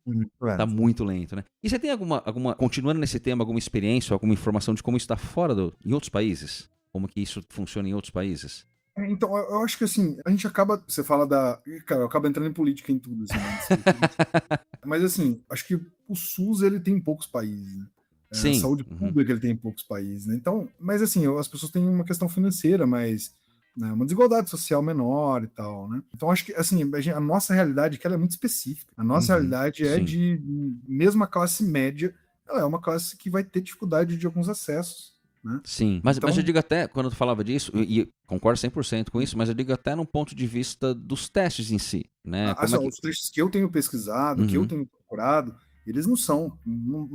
S2: tá muito lento, né? E você tem continuando nesse tema, alguma experiência, alguma informação de como isso está fora em outros países? Como que isso funciona em outros países?
S3: Então, eu acho que assim, a gente acaba, você fala cara, eu acabo entrando em política em tudo, assim, né? Mas assim, acho que o SUS, ele tem em poucos países, né?
S2: Sim.
S3: A saúde pública, ele tem em poucos países, né? Então, mas assim, as pessoas têm uma questão financeira, mas né, uma desigualdade social menor e tal, né? Então, acho que, assim, a nossa realidade que ela é muito específica. A nossa realidade é de, mesmo a classe média, ela é uma classe que vai ter dificuldade de alguns acessos, né?
S2: Sim, mas eu digo até, quando tu falava disso, e concordo 100% com isso, mas eu digo até no ponto de vista dos testes em si, né?
S3: Os testes que eu tenho pesquisado, que eu tenho procurado, eles não são,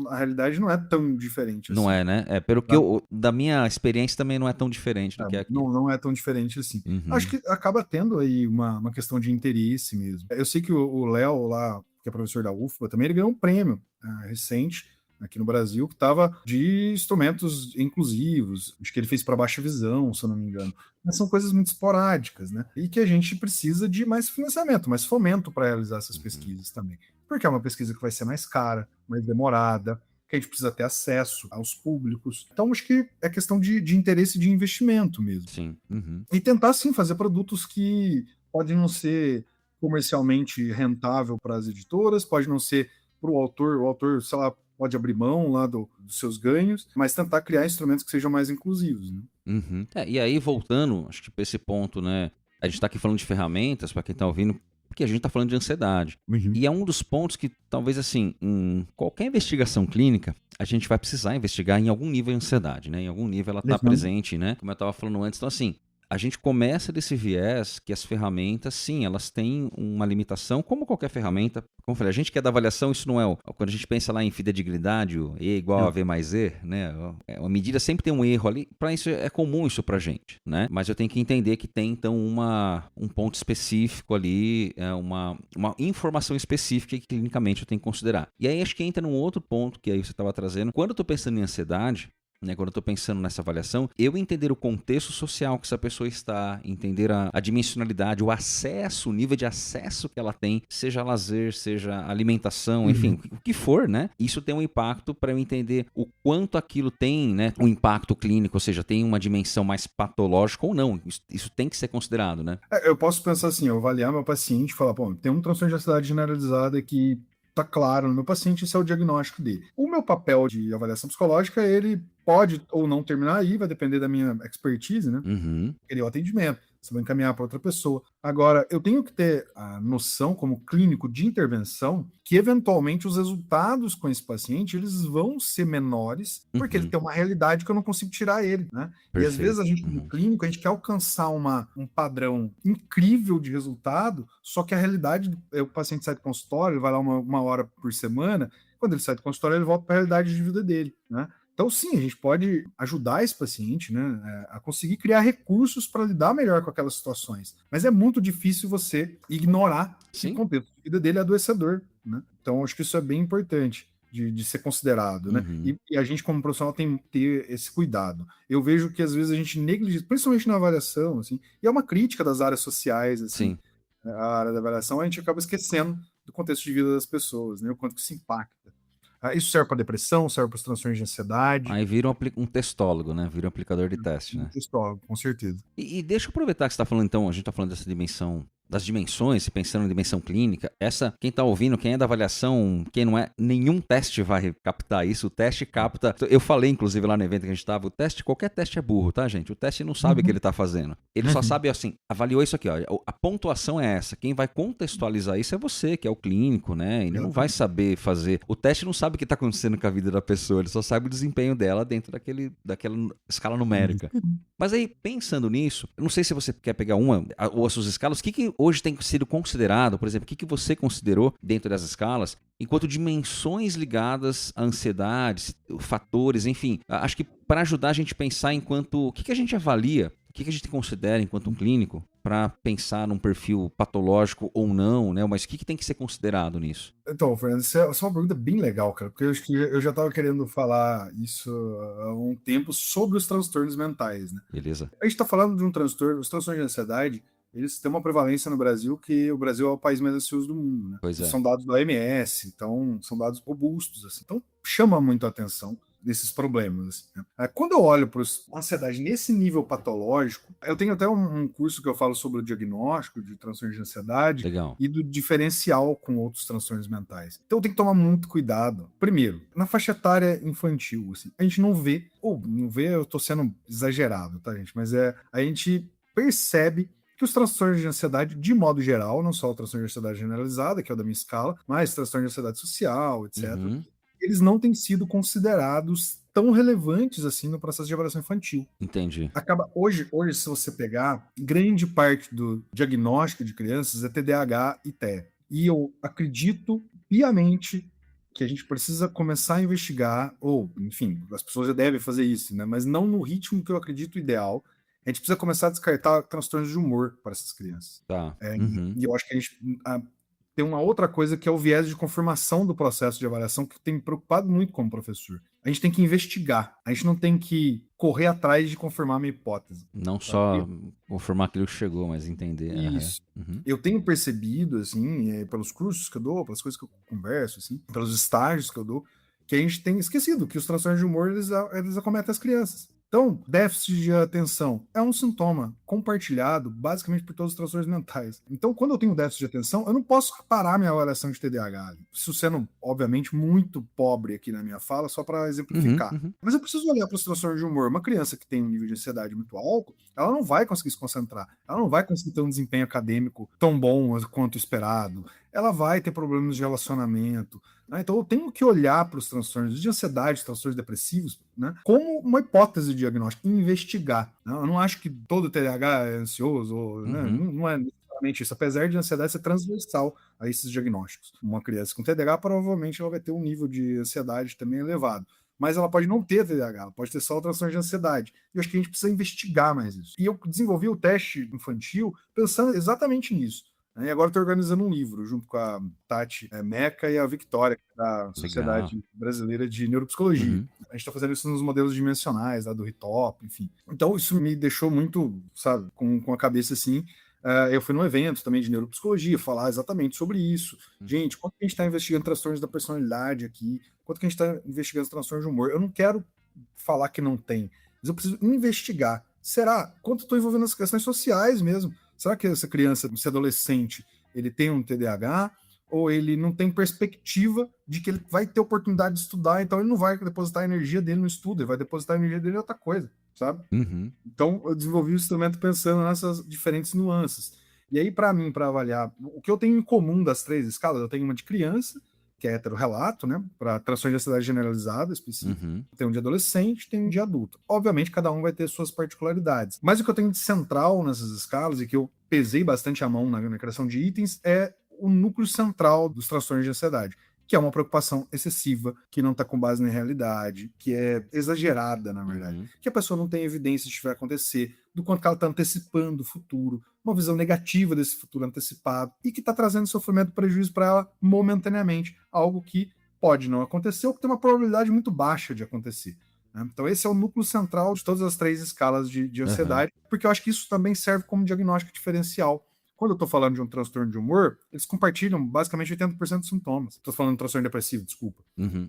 S3: a realidade não é tão diferente assim.
S2: Não é, né? Pelo que da minha experiência também não é tão diferente do que aqui.
S3: Não é tão diferente assim. Acho que acaba tendo aí uma questão de interesse mesmo. Eu sei que o Léo lá, que é professor da UFBA, também ele ganhou um prêmio recente, aqui no Brasil, que estava de instrumentos inclusivos. Acho que ele fez para baixa visão, se eu não me engano. Mas são coisas muito esporádicas, né? E que a gente precisa de mais financiamento, mais fomento para realizar essas pesquisas também. Porque é uma pesquisa que vai ser mais cara, mais demorada, que a gente precisa ter acesso aos públicos. Então, acho que é questão de interesse e de investimento mesmo.
S2: Sim.
S3: E tentar, sim, fazer produtos que podem não ser comercialmente rentável para as editoras, pode não ser para o autor, sei lá, pode abrir mão lá dos seus ganhos, mas tentar criar instrumentos que sejam mais inclusivos, né?
S2: Uhum. E aí, voltando, acho que para esse ponto, né? A gente está aqui falando de ferramentas, para quem está ouvindo, porque a gente está falando de ansiedade. E é um dos pontos que, talvez, assim, em qualquer investigação clínica, a gente vai precisar investigar em algum nível de ansiedade, né? Em algum nível ela está presente, né? Como eu estava falando antes. Então, assim, a gente começa desse viés que as ferramentas, sim, elas têm uma limitação, como qualquer ferramenta. Como eu falei, a gente que é da avaliação, isso não é... Quando a gente pensa lá em fidedignidade, o E igual a V mais E, né? A medida sempre tem um erro ali. Para isso, é comum isso pra gente, né? Mas eu tenho que entender que tem, então, um ponto específico ali, uma informação específica que clinicamente eu tenho que considerar. E aí, acho que entra num outro ponto que aí você estava trazendo. Quando eu tô pensando em ansiedade, né, quando eu estou pensando nessa avaliação, eu entender o contexto social que essa pessoa está, entender a dimensionalidade, o acesso, o nível de acesso que ela tem, seja lazer, seja alimentação, enfim, o que for, né? Isso tem um impacto para eu entender o quanto aquilo tem, né, um impacto clínico, ou seja, tem uma dimensão mais patológica ou não. Isso tem que ser considerado, né?
S3: Eu posso pensar assim, eu avaliar meu paciente e falar, pô, tem um transtorno de ansiedade generalizada que tá claro no meu paciente, esse é o diagnóstico dele. O meu papel de avaliação psicológica, ele pode ou não terminar aí, vai depender da minha expertise, né? Ele é o atendimento, você vai encaminhar para outra pessoa. Agora, eu tenho que ter a noção, como clínico de intervenção, que eventualmente os resultados com esse paciente, eles vão ser menores, porque ele tem uma realidade que eu não consigo tirar ele, né?
S2: Perfeito.
S3: E às vezes a gente, no clínico, a gente quer alcançar um padrão incrível de resultado, só que a realidade, o paciente sai do consultório, ele vai lá uma hora por semana, quando ele sai do consultório, ele volta para a realidade de vida dele, né? Então, sim, a gente pode ajudar esse paciente, né, a conseguir criar recursos para lidar melhor com aquelas situações. Mas é muito difícil você ignorar que o contexto de vida dele é adoecedor, né? Então, acho que isso é bem importante de ser considerado, né? E a gente, como profissional, tem que ter esse cuidado. Eu vejo que, às vezes, a gente negligencia, principalmente na avaliação, assim, e é uma crítica das áreas sociais, assim, a área da avaliação, a gente acaba esquecendo do contexto de vida das pessoas, né? O quanto que isso impacta. Isso serve para depressão, serve para os transtornos de ansiedade.
S2: Aí vira um testólogo, né? Vira um aplicador de teste, né?
S3: Um testólogo, com certeza.
S2: E deixa eu aproveitar que você está falando, então, a gente está falando dessa dimensão, das dimensões, pensando em dimensão clínica. Quem está ouvindo, quem é da avaliação, quem não é, nenhum teste vai captar isso. O teste capta. Eu falei, inclusive, lá no evento que a gente estava, qualquer teste é burro, tá, gente? O teste não sabe o que ele está fazendo. Ele só sabe, assim, avaliou isso aqui, ó. A pontuação é essa. Quem vai contextualizar isso é você, que é o clínico, né? Ele não vai saber fazer. O teste não sabe o que está acontecendo com a vida da pessoa, ele só sabe o desempenho dela dentro daquela escala numérica. Mas aí, pensando nisso, eu não sei se você quer pegar uma ou as suas escalas, o que hoje tem sido considerado, por exemplo, o que você considerou dentro das escalas, enquanto dimensões ligadas à ansiedade, fatores, enfim, acho que para ajudar a gente a pensar o que a gente avalia, o que a gente considera enquanto um clínico, para pensar num perfil patológico ou não, né? Mas o que tem que ser considerado nisso?
S3: Então, Fernando, isso é uma pergunta bem legal, cara, porque eu acho que eu já estava querendo falar isso há um tempo sobre os transtornos mentais, né?
S2: Beleza.
S3: A gente está falando de um transtorno, os transtornos de ansiedade, eles têm uma prevalência no Brasil, que o Brasil é o país mais ansioso do mundo, né?
S2: Pois é.
S3: São dados da OMS, então são dados robustos, assim. Então chama muito a atenção desses problemas. Assim, né? Quando eu olho para a ansiedade nesse nível patológico, eu tenho até um curso que eu falo sobre o diagnóstico de transtorno de ansiedade.
S2: Legal.
S3: E do diferencial com outros transtornos mentais. Então tem que tomar muito cuidado. Primeiro, na faixa etária infantil, assim, a gente não vê, eu tô sendo exagerado, tá, gente? Mas a gente percebe que os transtornos de ansiedade, de modo geral, não só o transtorno de ansiedade generalizada, que é o da minha escala, mas transtorno de ansiedade social, etc., eles não têm sido considerados tão relevantes assim no processo de avaliação infantil.
S2: Entendi.
S3: Hoje, se você pegar, grande parte do diagnóstico de crianças é TDAH e TEA. E eu acredito piamente que a gente precisa começar a investigar, ou, enfim, as pessoas já devem fazer isso, né? Mas não no ritmo que eu acredito ideal. A gente precisa começar a descartar transtornos de humor para essas crianças.
S2: Tá.
S3: E eu acho que a gente tem uma outra coisa que é o viés de confirmação do processo de avaliação que tem me preocupado muito como professor. A gente tem que investigar, a gente não tem que correr atrás de confirmar a minha hipótese.
S2: Não só confirmar aquilo que chegou, mas entender.
S3: Isso. Eu tenho percebido, assim, pelos cursos que eu dou, pelas coisas que eu converso, assim, pelos estágios que eu dou, que a gente tem esquecido que os transtornos de humor, eles acometem as crianças. Então, déficit de atenção é um sintoma compartilhado basicamente por todos os transtornos mentais. Então, quando eu tenho déficit de atenção, eu não posso parar minha avaliação de TDAH. Isso sendo, obviamente, muito pobre aqui na minha fala, só para exemplificar. Mas eu preciso olhar para os transtornos de humor. Uma criança que tem um nível de ansiedade muito alto, ela não vai conseguir se concentrar. Ela não vai conseguir ter um desempenho acadêmico tão bom quanto esperado. Ela vai ter problemas de relacionamento. Né? Então, eu tenho que olhar para os transtornos de ansiedade, transtornos depressivos, né, como uma hipótese de diagnóstico e investigar. Né? Eu não acho que todo TDAH é ansioso, né? Não é necessariamente isso, apesar de a ansiedade ser transversal a esses diagnósticos. Uma criança com TDAH, provavelmente ela vai ter um nível de ansiedade também elevado. Mas ela pode não ter TDAH, ela pode ter só o transtorno de ansiedade. E eu acho que a gente precisa investigar mais isso. E eu desenvolvi o teste infantil pensando exatamente nisso. E agora estou organizando um livro, junto com a Tati Meca e a Victoria, da Sociedade Brasileira de Neuropsicologia. A gente está fazendo isso nos modelos dimensionais, lá do RITOP, enfim. Então, isso me deixou muito, sabe, com a cabeça assim. Eu fui num evento também de neuropsicologia, falar exatamente sobre isso. Gente, quanto que a gente está investigando transtornos da personalidade aqui? Quanto que a gente está investigando transtornos de humor? Eu não quero falar que não tem, mas eu preciso investigar. Será? Quanto estou envolvendo as questões sociais mesmo? Será que essa criança, esse adolescente, ele tem um TDAH ou ele não tem perspectiva de que ele vai ter oportunidade de estudar, então ele não vai depositar a energia dele no estudo, ele vai depositar a energia dele em outra coisa, sabe? Então eu desenvolvi o instrumento pensando nessas diferentes nuances. E aí, para mim, para avaliar, o que eu tenho em comum das 3 escalas, eu tenho uma de criança, que é heterorrelato, né, para transtorno de ansiedade generalizada, específico. Tem um de adolescente, tem um de adulto. Obviamente, cada um vai ter suas particularidades. Mas o que eu tenho de central nessas escalas, e que eu pesei bastante a mão na criação de itens, é o núcleo central dos transtornos de ansiedade, que é uma preocupação excessiva, que não está com base na realidade, que é exagerada, na verdade. Que a pessoa não tem evidência de que vai acontecer, do quanto que ela está antecipando o futuro, uma visão negativa desse futuro antecipado, e que está trazendo sofrimento e prejuízo para ela momentaneamente, algo que pode não acontecer ou que tem uma probabilidade muito baixa de acontecer. Né? Então esse é o núcleo central de todas as 3 escalas de ansiedade, porque eu acho que isso também serve como diagnóstico diferencial. Quando eu estou falando de um transtorno de humor, eles compartilham basicamente 80% dos sintomas. Estou falando de transtorno depressivo, desculpa.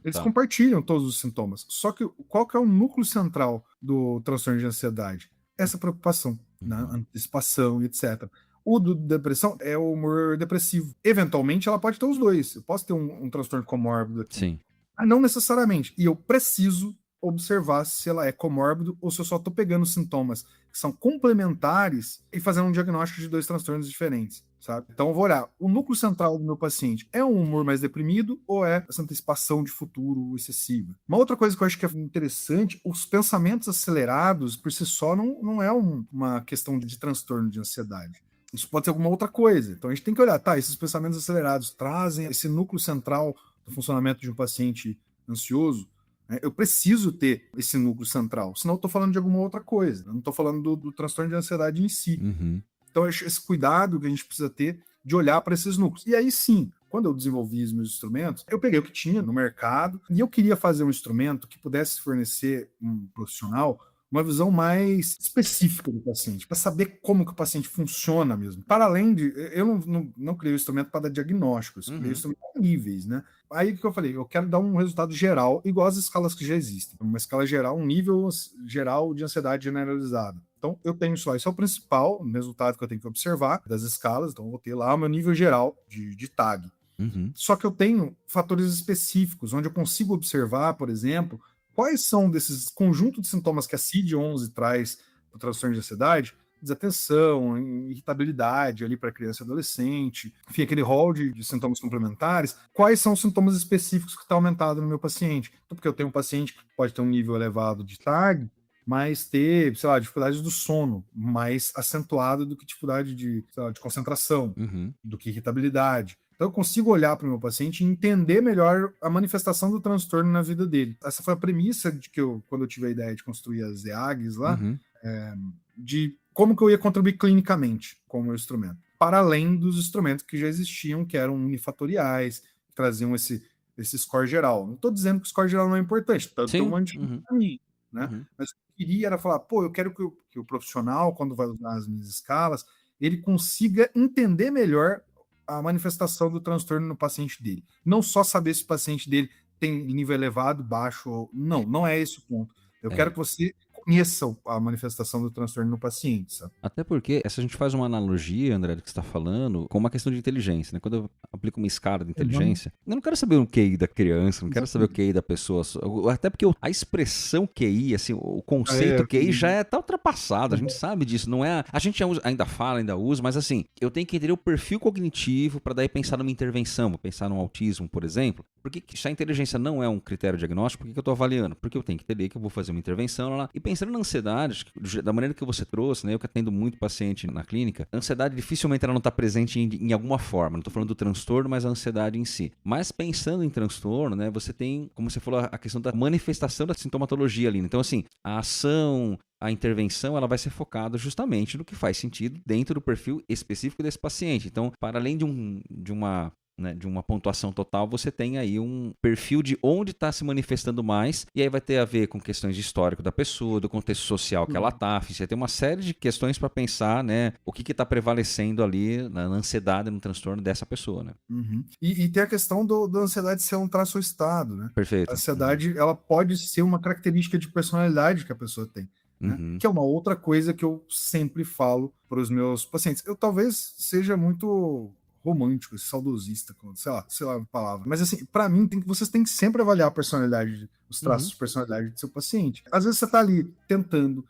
S3: Eles compartilham todos os sintomas. Só que qual que é o núcleo central do transtorno de ansiedade? Essa preocupação, né? Antecipação, etc. O do depressão é o humor depressivo. Eventualmente, ela pode ter os dois. Eu posso ter um transtorno comórbido aqui.
S2: Sim.
S3: Não necessariamente. E eu preciso observar se ela é comórbido ou se eu só estou pegando sintomas que são complementares e fazendo um diagnóstico de 2 transtornos diferentes, sabe? Então eu vou olhar, o núcleo central do meu paciente é um humor mais deprimido ou é essa antecipação de futuro excessiva? Uma outra coisa que eu acho que é interessante, os pensamentos acelerados por si só não é uma questão de transtorno de ansiedade. Isso pode ser alguma outra coisa. Então a gente tem que olhar, tá, esses pensamentos acelerados trazem esse núcleo central do funcionamento de um paciente ansioso. Eu preciso ter esse núcleo central, senão eu estou falando de alguma outra coisa. Eu não estou falando do transtorno de ansiedade em si. Então, esse cuidado que a gente precisa ter de olhar para esses núcleos. E aí sim, quando eu desenvolvi os meus instrumentos, eu peguei o que tinha no mercado e eu queria fazer um instrumento que pudesse fornecer um profissional uma visão mais específica do paciente, para saber como que o paciente funciona mesmo. Para além de... Eu não criei o instrumento para dar diagnósticos, eu criei o instrumento para níveis, né? Aí o que eu falei? Eu quero dar um resultado geral, igual às escalas que já existem. Uma escala geral, um nível geral de ansiedade generalizada. Então, eu tenho só, isso é o principal resultado que eu tenho que observar das escalas. Então, eu vou ter lá o meu nível geral de TAG. Só que eu tenho fatores específicos, onde eu consigo observar, por exemplo, quais são desses conjuntos de sintomas que a CID-11 traz para o transtorno de ansiedade, desatenção, irritabilidade ali para criança e adolescente, enfim, aquele rol de sintomas complementares, quais são os sintomas específicos que está aumentado no meu paciente? Então, porque eu tenho um paciente que pode ter um nível elevado de TAG, mas ter, sei lá, dificuldade do sono mais acentuado do que dificuldade de concentração, do que irritabilidade. Então eu consigo olhar para o meu paciente e entender melhor a manifestação do transtorno na vida dele. Essa foi a premissa de que quando eu tive a ideia de construir as EAGs lá, de como que eu ia contribuir clinicamente com o meu instrumento, para além dos instrumentos que já existiam, que eram unifatoriais, que traziam esse score geral. Não estou dizendo que o score geral não é importante, tanto que eu mando para mim, né? Mas o que eu queria era falar, eu quero que o profissional, quando vai usar as minhas escalas, ele consiga entender melhor a manifestação do transtorno no paciente dele. Não só saber se o paciente dele tem nível elevado, baixo, ou... Não é esse o ponto. Eu quero que você reconheça a manifestação do transtorno no paciente, sabe?
S2: Até porque, se a gente faz uma analogia, André, do que você está falando, com uma questão de inteligência, né? Quando eu aplico uma escala de inteligência, eu não quero saber o QI da criança, não quero saber o QI da pessoa. Até porque a expressão QI, assim, o conceito QI já tá ultrapassado, a gente sabe disso, não é... A gente ainda fala, ainda usa, mas assim, eu tenho que entender o perfil cognitivo para daí pensar numa intervenção, pensar num autismo, por exemplo. Porque se a inteligência não é um critério diagnóstico, por que eu estou avaliando? Porque eu tenho que entender que eu vou fazer uma intervenção lá. E pensando na ansiedade, da maneira que você trouxe, né? Eu que atendo muito paciente na clínica, a ansiedade dificilmente ela não está presente em alguma forma. Não estou falando do transtorno, mas a ansiedade em si. Mas pensando em transtorno, né? Você tem, como você falou, a questão da manifestação da sintomatologia ali. Então, assim, a ação, a intervenção, ela vai ser focada justamente no que faz sentido dentro do perfil específico desse paciente. Então, para além de uma pontuação total, você tem aí um perfil de onde está se manifestando mais, e aí vai ter a ver com questões de histórico da pessoa, do contexto social que ela está, você tem uma série de questões para pensar, né, o que está prevalecendo ali na ansiedade, no transtorno dessa pessoa, né?
S3: E tem a questão da ansiedade ser um traço ou estado, né?
S2: Perfeito.
S3: A ansiedade, ela pode ser uma característica de personalidade que a pessoa tem. Né? Que é uma outra coisa que eu sempre falo para os meus pacientes. Eu talvez seja muito romântico, saudosista, sei lá a palavra. Mas assim, para mim, vocês têm que sempre avaliar a personalidade, os traços de personalidade do seu paciente. Às vezes você tá ali tentando,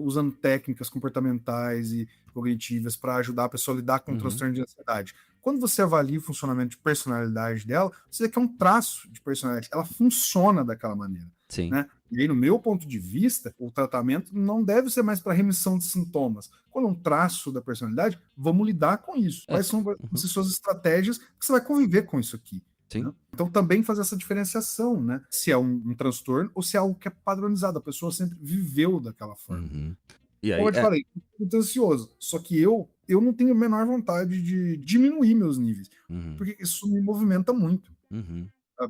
S3: usando técnicas comportamentais e cognitivas para ajudar a pessoa a lidar com o transtorno de ansiedade. Quando você avalia o funcionamento de personalidade dela, você vê que é um traço de personalidade. Ela funciona daquela maneira.
S2: Sim.
S3: Né? E aí, no meu ponto de vista, o tratamento não deve ser mais para remissão de sintomas. Quando é um traço da personalidade, vamos lidar com isso. Quais são as suas estratégias que você vai conviver com isso aqui?
S2: Sim.
S3: Né? Então, também fazer essa diferenciação, né? Se é um transtorno ou se é algo que é padronizado. A pessoa sempre viveu daquela forma.
S2: E aí,
S3: como eu te falei, eu tô muito ansioso. Só que eu não tenho a menor vontade de diminuir meus níveis. Porque isso me movimenta muito.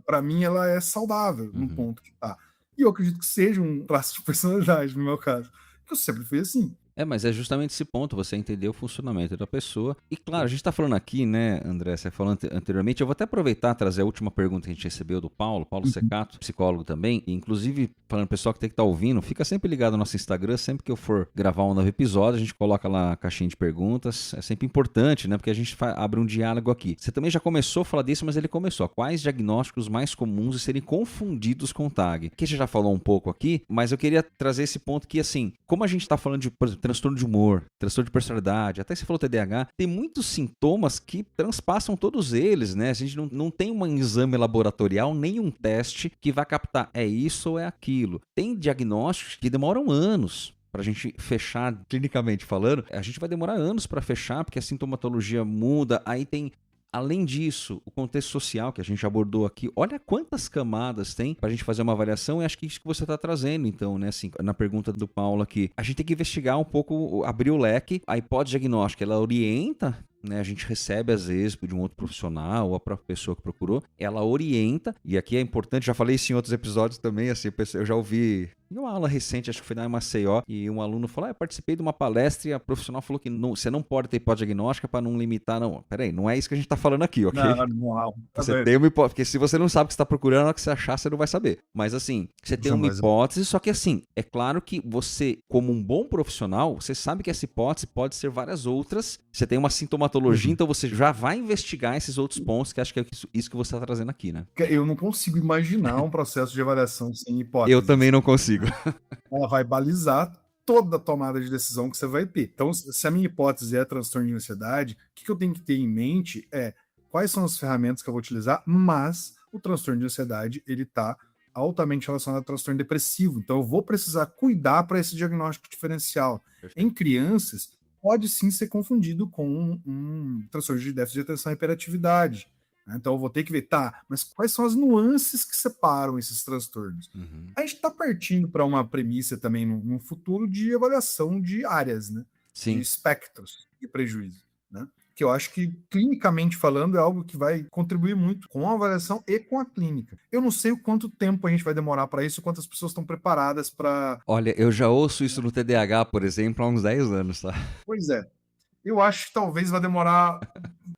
S3: Para mim, ela é saudável no ponto que tá. E eu acredito que seja um traço de personalidade, no meu caso. Porque eu sempre fui assim.
S2: Mas é justamente esse ponto, você entender o funcionamento da pessoa. E claro, a gente está falando aqui, né, André, você falou anteriormente, eu vou até aproveitar e trazer a última pergunta que a gente recebeu do Paulo Secato, psicólogo também, e inclusive, falando pessoal que tem que estar ouvindo, fica sempre ligado no nosso Instagram, sempre que eu for gravar um novo episódio, a gente coloca lá a caixinha de perguntas, é sempre importante, né, porque a gente abre um diálogo aqui. Você também já começou a falar disso, mas ele começou. Quais diagnósticos mais comuns de serem confundidos com TAG? Que você já falou um pouco aqui, mas eu queria trazer esse ponto que, assim, como a gente está falando de, por exemplo, transtorno de humor, transtorno de personalidade, até você falou TDAH, tem muitos sintomas que transpassam todos eles, né? A gente não tem um exame laboratorial, nem um teste que vai captar é isso ou é aquilo. Tem diagnósticos que demoram anos para a gente fechar, clinicamente falando. A gente vai demorar anos para fechar, porque a sintomatologia muda, aí tem... Além disso, o contexto social que a gente abordou aqui, olha quantas camadas tem para a gente fazer uma avaliação, e acho que isso que você está trazendo, então, né, assim, na pergunta do Paulo aqui, a gente tem que investigar um pouco, abrir o leque, a hipótese diagnóstica, ela orienta, né, a gente recebe às vezes de um outro profissional ou a própria pessoa que procurou, ela orienta, e aqui é importante, já falei isso em outros episódios também, assim, eu já ouvi em uma aula recente, acho que foi na Maceió, e um aluno falou, eu participei de uma palestra e a profissional falou que você não pode ter hipótese diagnóstica para não limitar, não. Peraí, não é isso que a gente tá falando aqui, ok?
S3: Não.
S2: Você tem uma hipótese, porque se você não sabe o que você tá procurando, na hora que você achar, você não vai saber. Mas assim, você tem uma hipótese, só que assim, é claro que você, como um bom profissional, você sabe que essa hipótese pode ser várias outras, você tem uma sintomatologia, então você já vai investigar esses outros pontos, que acho que é isso que você tá trazendo aqui, né?
S3: Eu não consigo imaginar um processo de avaliação sem hipótese.
S2: Eu também não consigo.
S3: Ela vai balizar toda a tomada de decisão que você vai ter. Então, se a minha hipótese é transtorno de ansiedade, o que eu tenho que ter em mente é quais são as ferramentas que eu vou utilizar, mas o transtorno de ansiedade, ele está altamente relacionado ao transtorno depressivo. Então, eu vou precisar cuidar para esse diagnóstico diferencial. Perfeito. Em crianças, pode sim ser confundido com um transtorno de déficit de atenção e hiperatividade. Então eu vou ter que ver, mas quais são as nuances que separam esses transtornos? A gente está partindo para uma premissa também no futuro de avaliação de áreas, né?
S2: Sim.
S3: De espectros de prejuízo, né? Que eu acho que, clinicamente falando, é algo que vai contribuir muito com a avaliação e com a clínica. Eu não sei o quanto tempo a gente vai demorar para isso, quantas pessoas estão preparadas para...
S2: Olha, eu já ouço isso no TDAH, por exemplo, há uns 10 anos, tá?
S3: Pois é. Eu acho que talvez vai demorar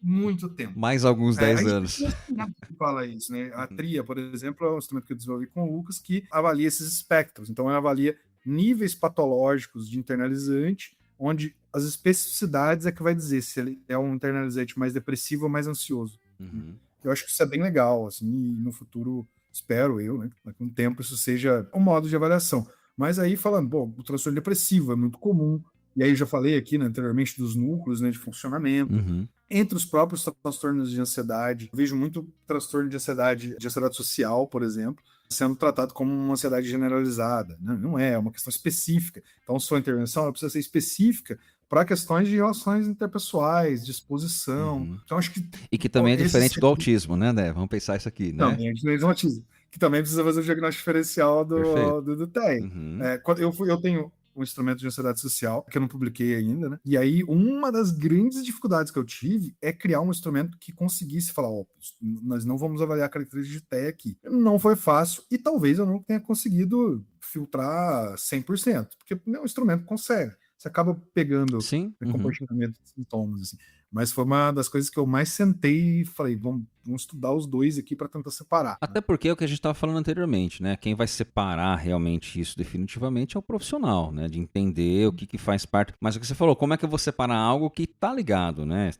S3: muito tempo.
S2: Mais alguns 10 anos.
S3: Que fala isso, né? A TRIA, por exemplo, é um instrumento que eu desenvolvi com o Lucas que avalia esses espectros. Então, ela avalia níveis patológicos de internalizante, onde as especificidades é que vai dizer se ele é um internalizante mais depressivo ou mais ansioso.
S2: Uhum.
S3: Eu acho que isso é bem legal, assim, e no futuro, espero eu, né, que com o tempo isso seja um modo de avaliação. Mas aí falando, bom, o transtorno depressivo é muito comum, e aí eu já falei aqui, né, anteriormente dos núcleos, né, de funcionamento.
S2: Uhum.
S3: Entre os próprios transtornos de ansiedade, eu vejo muito transtorno de ansiedade social, por exemplo, sendo tratado como uma ansiedade generalizada. Não é uma questão específica. Então, sua intervenção ela precisa ser específica para questões de relações interpessoais, de exposição.
S2: Uhum.
S3: Então, acho que
S2: E que também é diferente
S3: esse
S2: do autismo, né? Vamos pensar isso aqui, né?
S3: também é diferente do autismo, que também precisa fazer o diagnóstico diferencial
S2: Perfeito.
S3: do TEA.
S2: Uhum.
S3: Quando eu tenho um instrumento de ansiedade social, que eu não publiquei ainda, né? E aí, uma das grandes dificuldades que eu tive é criar um instrumento que conseguisse falar, ó, nós não vamos avaliar características de TEA aqui. Não foi fácil e talvez eu não tenha conseguido filtrar 100%, porque o instrumento consegue. Você acaba pegando
S2: Sim.
S3: comportamento de sintomas, assim. Mas foi uma das coisas que eu mais sentei e falei, vamos estudar os dois aqui para tentar separar.
S2: Até porque é o que a gente estava falando anteriormente, né? Quem vai separar realmente isso definitivamente é o profissional, né? De entender o que faz parte. Mas o que você falou, como é que eu vou separar algo que tá ligado, né?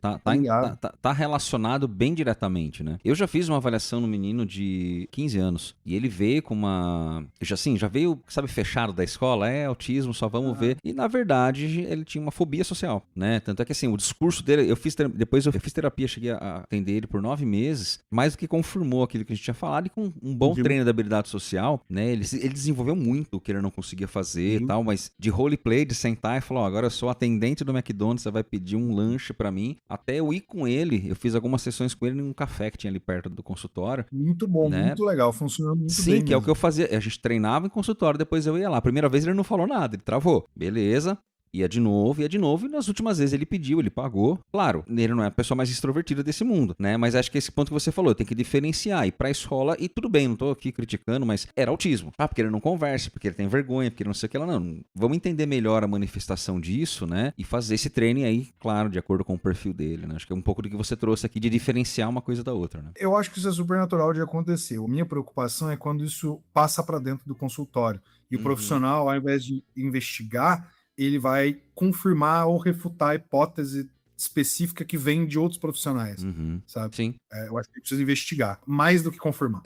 S2: Tá relacionado bem diretamente, né? Eu já fiz uma avaliação no menino de 15 anos e ele veio com uma... Já veio, sabe, fechado da escola, autismo, só vamos ver. E na verdade ele tinha uma fobia social, né? Tanto é que assim, o discurso dele, depois eu fiz terapia, cheguei a atender ele por 9 meses, mais do que confirmou aquilo que a gente tinha falado, e com um bom treino de habilidade social, né, ele desenvolveu muito o que ele não conseguia fazer e tal, mas de roleplay, de sentar e falar, ó, agora eu sou atendente do McDonald's, você vai pedir um lanche pra mim, até eu ir com ele, eu fiz algumas sessões com ele num café que tinha ali perto do consultório.
S3: Muito bom, né? Muito legal, funcionou muito bem.
S2: Sim, que mesmo. É o que eu fazia, a gente treinava em consultório, depois eu ia lá, a primeira vez ele não falou nada, ele travou, beleza. Ia de novo, e nas últimas vezes ele pediu, ele pagou. Claro, ele não é a pessoa mais extrovertida desse mundo, né? Mas acho que esse ponto que você falou, tem que diferenciar, ir pra escola, e tudo bem, não tô aqui criticando, mas era autismo. Porque ele não conversa, porque ele tem vergonha, porque ele não sei o que lá, não. Vamos entender melhor a manifestação disso, né? E fazer esse treino aí, claro, de acordo com o perfil dele, né? Acho que é um pouco do que você trouxe aqui, de diferenciar uma coisa da outra, né?
S3: Eu acho que isso é super natural de acontecer. A minha preocupação é quando isso passa para dentro do consultório. E o profissional, ao invés de investigar, ele vai confirmar ou refutar a hipótese específica que vem de outros profissionais, sabe?
S2: Sim.
S3: Eu acho que precisa investigar, mais do que confirmar.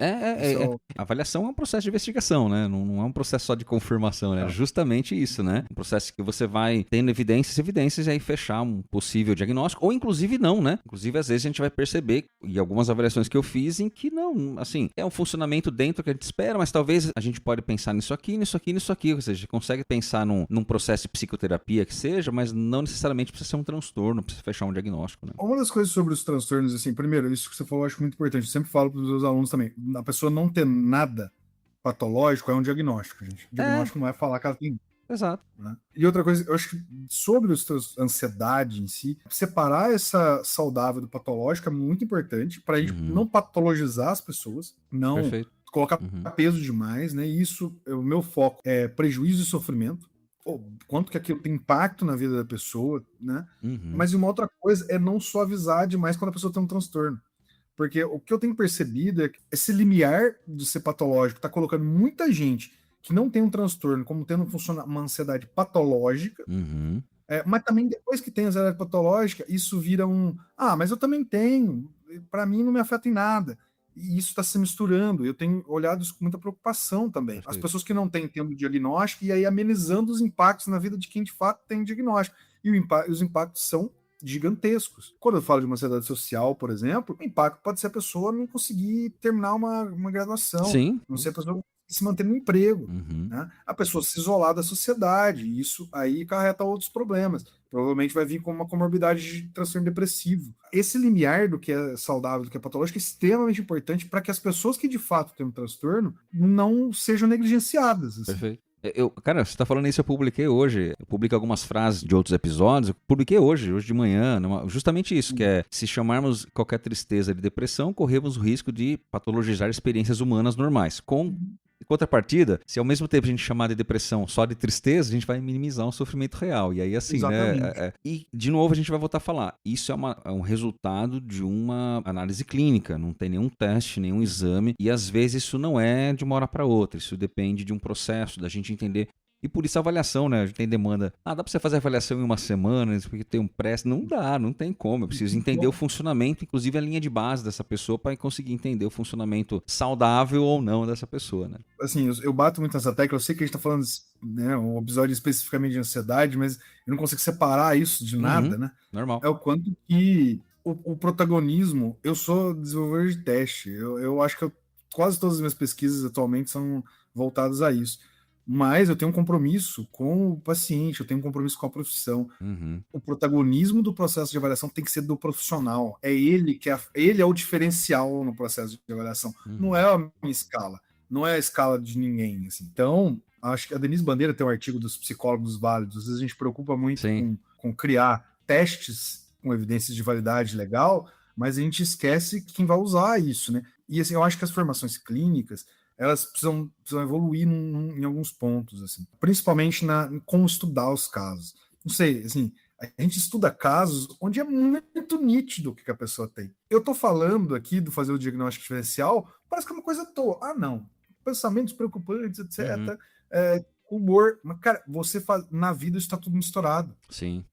S2: A avaliação é um processo de investigação, né? Não é um processo só de confirmação, né? É justamente isso, né? Um processo que você vai tendo evidências e aí fechar um possível diagnóstico, ou inclusive não, né? Inclusive, às vezes a gente vai perceber, e algumas avaliações que eu fiz, em que não, assim, é um funcionamento dentro que a gente espera, mas talvez a gente pode pensar nisso aqui, ou seja, a gente consegue pensar num processo de psicoterapia que seja, mas não necessariamente precisa ser um transtorno, precisa fechar um diagnóstico, né?
S3: Uma das coisas sobre os transtornos, assim, primeiro, isso que você falou eu acho muito importante, eu sempre falo para os meus alunos também, a pessoa não ter nada patológico é um diagnóstico, gente. O diagnóstico não é falar que ela tem.
S2: Exato.
S3: Né? E outra coisa, eu acho que sobre a ansiedade em si, separar essa saudável do patológico é muito importante para a gente não patologizar as pessoas, não colocar peso demais, né? E isso, o meu foco é prejuízo e sofrimento. Quanto que aquilo tem impacto na vida da pessoa, né? Mas uma outra coisa é não suavizar demais quando a pessoa tem um transtorno. Porque o que eu tenho percebido é que esse limiar de ser patológico está colocando muita gente que não tem um transtorno como tendo uma ansiedade patológica, mas também depois que tem ansiedade patológica, isso vira mas eu também tenho, para mim não me afeta em nada. E isso está se misturando. Eu tenho olhado isso com muita preocupação também. As pessoas que não têm tendo diagnóstico e aí amenizando os impactos na vida de quem de fato tem diagnóstico. E os impactos são gigantescos. Quando eu falo de uma ansiedade social, por exemplo, o impacto pode ser a pessoa não conseguir terminar uma graduação, não ser a pessoa se manter no emprego, né? A pessoa se isolar da sociedade, e isso aí acarreta outros problemas. Provavelmente vai vir com uma comorbidade de transtorno depressivo. Esse limiar do que é saudável, do que é patológico, é extremamente importante para que as pessoas que de fato têm um transtorno não sejam negligenciadas. Assim.
S2: Perfeito. Cara, você tá falando isso, eu publiquei hoje. Eu publico algumas frases de outros episódios. Eu publiquei hoje de manhã. Justamente isso, que é, se chamarmos qualquer tristeza de depressão, corremos o risco de patologizar experiências humanas normais. Em contrapartida, se ao mesmo tempo a gente chamar de depressão só de tristeza, a gente vai minimizar um sofrimento real. E aí, assim, né? E, de novo, a gente vai voltar a falar. Isso é um resultado de uma análise clínica. Não tem nenhum teste, nenhum exame. E, às vezes, isso não é de uma hora para outra. Isso depende de um processo, da gente entender E por isso a avaliação, né? A gente tem demanda. Dá pra você fazer a avaliação em uma semana, porque tem um pré. Não dá, não tem como. Eu preciso entender o funcionamento, inclusive a linha de base dessa pessoa, para conseguir entender o funcionamento saudável ou não dessa pessoa, né?
S3: Assim, eu bato muito nessa tecla, eu sei que a gente tá falando, né, um episódio especificamente de ansiedade, mas eu não consigo separar isso de nada, né?
S2: Normal.
S3: É o quanto que o protagonismo, eu sou desenvolvedor de teste, eu acho que quase todas as minhas pesquisas atualmente são voltadas a isso. Mas eu tenho um compromisso com o paciente, eu tenho um compromisso com a profissão. O protagonismo do processo de avaliação tem que ser do profissional. É ele ele é o diferencial no processo de avaliação. Não é a minha escala, não é a escala de ninguém. Assim. Então, acho que a Denise Bandeira tem um artigo dos psicólogos válidos. Às vezes a gente preocupa muito com criar testes com evidências de validade legal, mas a gente esquece quem vai usar isso, né? E assim, eu acho que as formações clínicas elas precisam evoluir em alguns pontos, assim, principalmente em como estudar os casos. Não sei, assim, a gente estuda casos onde é muito nítido o que a pessoa tem. Eu tô falando aqui do fazer o diagnóstico diferencial, parece que é uma coisa à toa. Não, pensamentos preocupantes, etc. Humor, mas, cara, você faz, na vida está tudo misturado.
S2: Sim,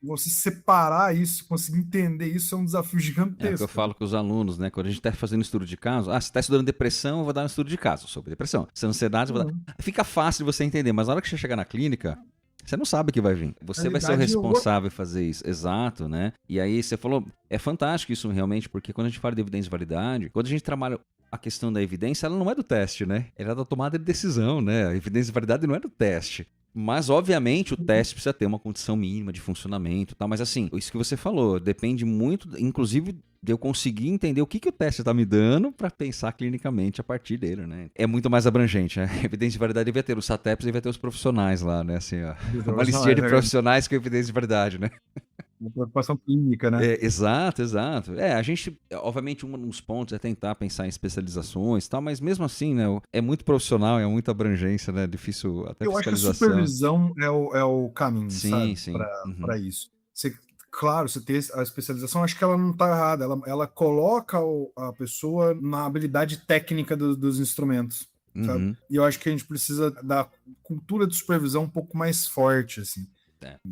S3: Você separar isso, conseguir entender isso é um desafio gigantesco.
S2: É o que eu falo com os alunos, né? Quando a gente está fazendo estudo de caso, você está estudando depressão, eu vou dar um estudo de caso sobre depressão. Se é ansiedade, eu vou dar... Fica fácil de você entender, mas na hora que você chegar na clínica, você não sabe o que vai vir. Você vai ser o responsável por fazer isso. Exato, né? E aí você falou, é fantástico isso realmente, porque quando a gente fala de evidência e validade, quando a gente trabalha a questão da evidência, ela não é do teste, né? Ela é da tomada de decisão, né? A evidência e validade não é do teste. Mas, obviamente, o teste precisa ter uma condição mínima de funcionamento, tá? Mas, assim, isso que você falou, depende muito, inclusive, de eu conseguir entender o que o teste está me dando para pensar clinicamente a partir dele, né? É muito mais abrangente, né? Evidência de validade devia ter os SATEPs, devia ter os profissionais lá, né? Assim, ó, uma listinha de profissionais com evidência de validade, né?
S3: Uma preocupação clínica, né?
S2: Exato. A gente, obviamente, um dos pontos é tentar pensar em especializações e tal, mas mesmo assim, né, é muito profissional, é muita abrangência, né, difícil até
S3: eu
S2: fiscalização.
S3: Acho que a supervisão é o caminho,
S2: sim,
S3: sabe? Para isso. Claro, você ter a especialização, acho que ela não está errada, ela coloca a pessoa na habilidade técnica dos instrumentos, sabe? E eu acho que a gente precisa da cultura de supervisão um pouco mais forte, assim.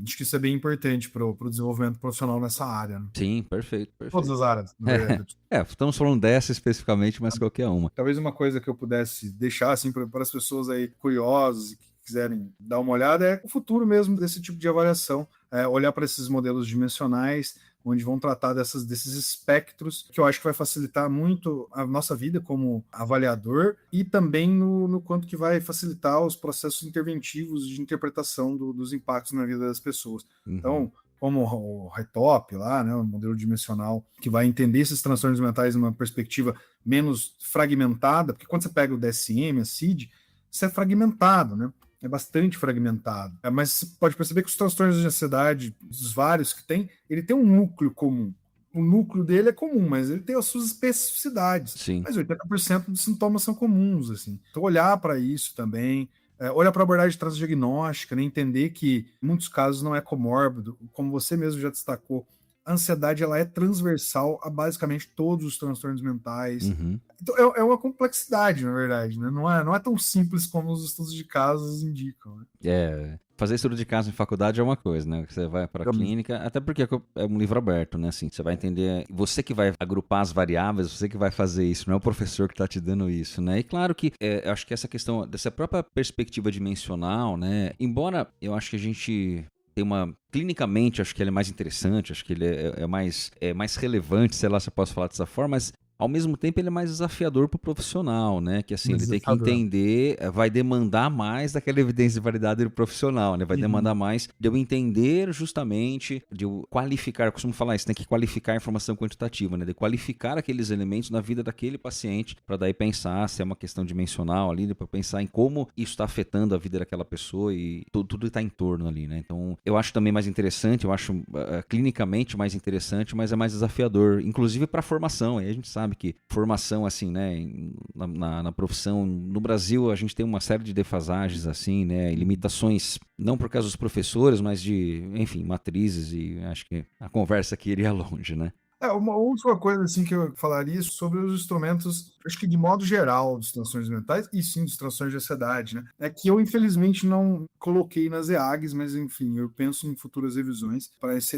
S3: Acho que isso é bem importante para o desenvolvimento profissional nessa área. Né?
S2: Sim, perfeito.
S3: Todas as áreas, na verdade.
S2: Estamos falando dessa especificamente, mas qualquer uma.
S3: Talvez uma coisa que eu pudesse deixar assim, para as pessoas aí curiosas e que quiserem dar uma olhada é o futuro mesmo desse tipo de avaliação. Olhar para esses modelos dimensionais, onde vão tratar desses espectros, que eu acho que vai facilitar muito a nossa vida como avaliador e também no quanto que vai facilitar os processos interventivos de interpretação dos impactos na vida das pessoas. Então, como o RETOP lá, né, o modelo dimensional, que vai entender esses transtornos mentais numa perspectiva menos fragmentada, porque quando você pega o DSM, a CID, isso é fragmentado, né? É bastante fragmentado. Mas você pode perceber que os transtornos de ansiedade, os vários que tem, ele tem um núcleo comum. O núcleo dele é comum, mas ele tem as suas especificidades.
S2: Sim.
S3: Mas 80% dos sintomas são comuns, assim. Então, olhar para isso também, olhar para a abordagem transdiagnóstica, né? Entender que em muitos casos não é comórbido, como você mesmo já destacou. A ansiedade ela é transversal a basicamente todos os transtornos mentais. Então, é uma complexidade, na verdade, né? Não é tão simples como os estudos de casos indicam. Né?
S2: Fazer estudo de caso em faculdade é uma coisa, né? Você vai para a clínica, até porque é um livro aberto, né? Assim, você vai entender, você que vai agrupar as variáveis, você que vai fazer isso, não é o professor que está te dando isso, né? E claro que eu acho que essa questão dessa própria perspectiva dimensional, né? Embora eu acho que a gente tem clinicamente, acho que ele é mais interessante, acho que ele é mais relevante, sei lá se eu posso falar dessa forma, mas ao mesmo tempo ele é mais desafiador para o profissional, né? Que assim, ele tem que entender, vai demandar mais daquela evidência de validade do profissional, né? Vai demandar mais de eu entender justamente, de eu qualificar, eu costumo falar isso, tem que qualificar a informação quantitativa, né? De qualificar aqueles elementos na vida daquele paciente, para daí pensar se é uma questão dimensional ali, para pensar em como isso está afetando a vida daquela pessoa e tudo está em torno ali, né? Então, eu acho também mais interessante, eu acho clinicamente mais interessante, mas é mais desafiador, inclusive para a formação, aí a gente sabe que formação, assim, né, na profissão, no Brasil a gente tem uma série de defasagens, assim, né, e limitações, não por causa dos professores, mas de, enfim, matrizes, e acho que a conversa aqui iria longe, né?
S3: Uma última coisa assim que eu falaria sobre os instrumentos, acho que de modo geral, dos transtornos mentais, e sim dos transtornos de ansiedade, né? É que eu, infelizmente, não coloquei nas EAGs, mas enfim, eu penso em futuras revisões.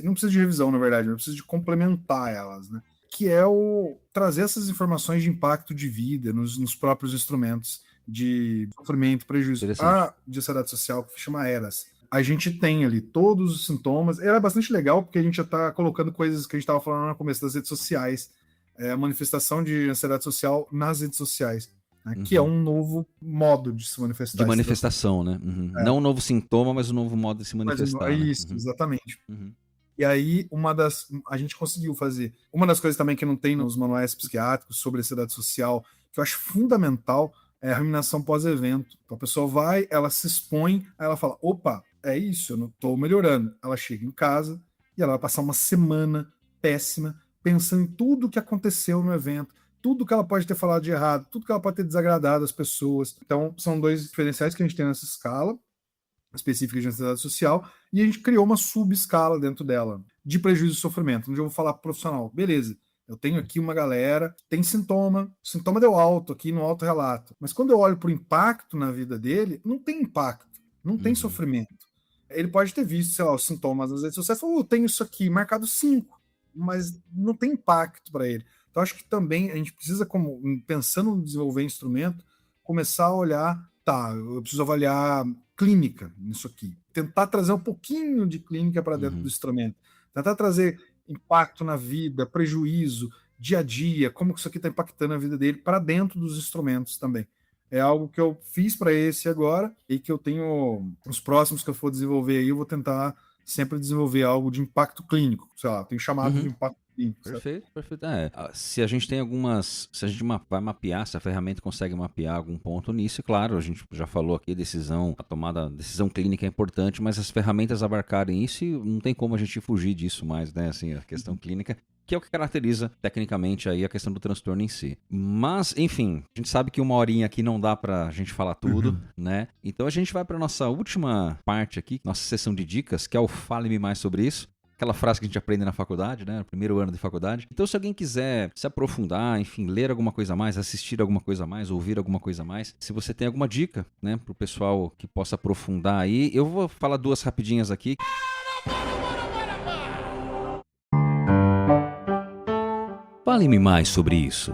S3: Não precisa de revisão, na verdade, eu preciso de complementar elas, né? Que é o trazer essas informações de impacto de vida nos próprios instrumentos de sofrimento, prejuízo.
S2: Interessante.
S3: A de ansiedade social, que chama ERAS, a gente tem ali todos os sintomas. Era bastante legal porque a gente já está colocando coisas que a gente estava falando no começo das redes sociais, a manifestação de ansiedade social nas redes sociais, né, que é um novo modo de se manifestar.
S2: De manifestação, né? Não um novo sintoma, mas um novo modo de se manifestar.
S3: É isso,
S2: né?
S3: exatamente. E aí, a gente conseguiu fazer. Uma das coisas também que não tem nos manuais psiquiátricos sobre ansiedade social, que eu acho fundamental, é a ruminação pós-evento. Então, a pessoa vai, ela se expõe, aí ela fala: opa, é isso, eu não estou melhorando. Ela chega em casa e ela vai passar uma semana péssima, pensando em tudo que aconteceu no evento, tudo que ela pode ter falado de errado, tudo que ela pode ter desagradado as pessoas. Então, são dois diferenciais que a gente tem nessa escala específica de ansiedade social, e a gente criou uma subescala dentro dela, de prejuízo e sofrimento, onde eu vou falar pro profissional: beleza, eu tenho aqui uma galera que tem sintoma, o sintoma deu alto aqui no autorrelato, mas quando eu olho pro impacto na vida dele, não tem impacto, não tem sofrimento. Ele pode ter visto, sei lá, os sintomas nas redes sociais e falou: tenho isso aqui, marcado 5, mas não tem impacto para ele. Então, acho que também a gente precisa, como pensando no desenvolver instrumento, começar a olhar, tá, eu preciso avaliar clínica nisso aqui. Tentar trazer um pouquinho de clínica para dentro do instrumento. Tentar trazer impacto na vida, prejuízo, dia a dia, como que isso aqui está impactando a vida dele para dentro dos instrumentos também. É algo que eu fiz para esse agora e que eu tenho, os próximos que eu for desenvolver aí, eu vou tentar sempre desenvolver algo de impacto clínico. Sei lá, tem chamado de impacto clínico.
S2: Perfeito, perfeito. Se a gente tem se a gente vai mapear, se a ferramenta consegue mapear algum ponto nisso, claro, a gente já falou aqui, decisão clínica é importante, mas as ferramentas abarcarem isso, não tem como a gente fugir disso mais, né? Assim, a questão clínica, que é o que caracteriza tecnicamente aí a questão do transtorno em si. Mas, enfim, a gente sabe que uma horinha aqui não dá pra gente falar tudo, né? Então a gente vai pra nossa última parte aqui, nossa sessão de dicas, que é o Fale-me Mais Sobre Isso. Aquela frase que a gente aprende na faculdade, né? No primeiro ano de faculdade. Então, se alguém quiser se aprofundar, enfim, ler alguma coisa a mais, assistir alguma coisa a mais, ouvir alguma coisa a mais, se você tem alguma dica, né, pro pessoal que possa aprofundar aí, eu vou falar duas rapidinhas aqui. Fale-me mais sobre isso.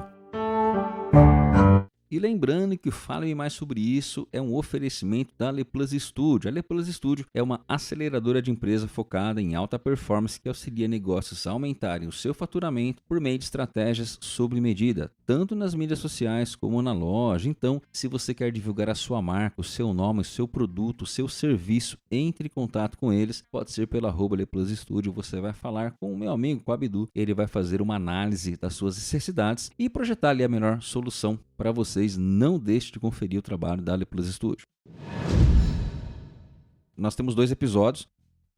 S2: E lembrando que o Fale-me Mais Sobre Isso é um oferecimento da Leplus Studio. A Leplus Studio é uma aceleradora de empresa focada em alta performance que auxilia negócios a aumentarem o seu faturamento por meio de estratégias sob medida, tanto nas mídias sociais como na loja. Então, se você quer divulgar a sua marca, o seu nome, o seu produto, o seu serviço, entre em contato com eles. Pode ser pelo @Leplus Studio. Você vai falar com o meu amigo, com o Abdu. Ele vai fazer uma análise das suas necessidades e projetar ali a melhor solução para vocês. Não deixe de conferir o trabalho da Leplus Studio. Nós temos 2 episódios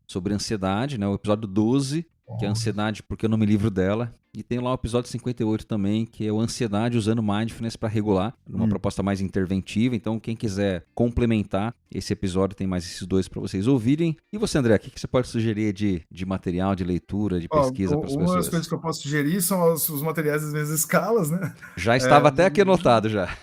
S2: sobre ansiedade, né? O episódio 12, que é a ansiedade porque eu não me livro dela. E tem lá o episódio 58 também, que é o ansiedade usando mindfulness para regular, uma proposta mais interventiva. Então, quem quiser complementar esse episódio, tem mais esses 2 para vocês ouvirem. E você, André, o que você pode sugerir de material, de leitura, de pesquisa para as pessoas?
S3: Uma das coisas que eu posso sugerir são os materiais das minhas escalas, né?
S2: Já estava até aqui anotado já.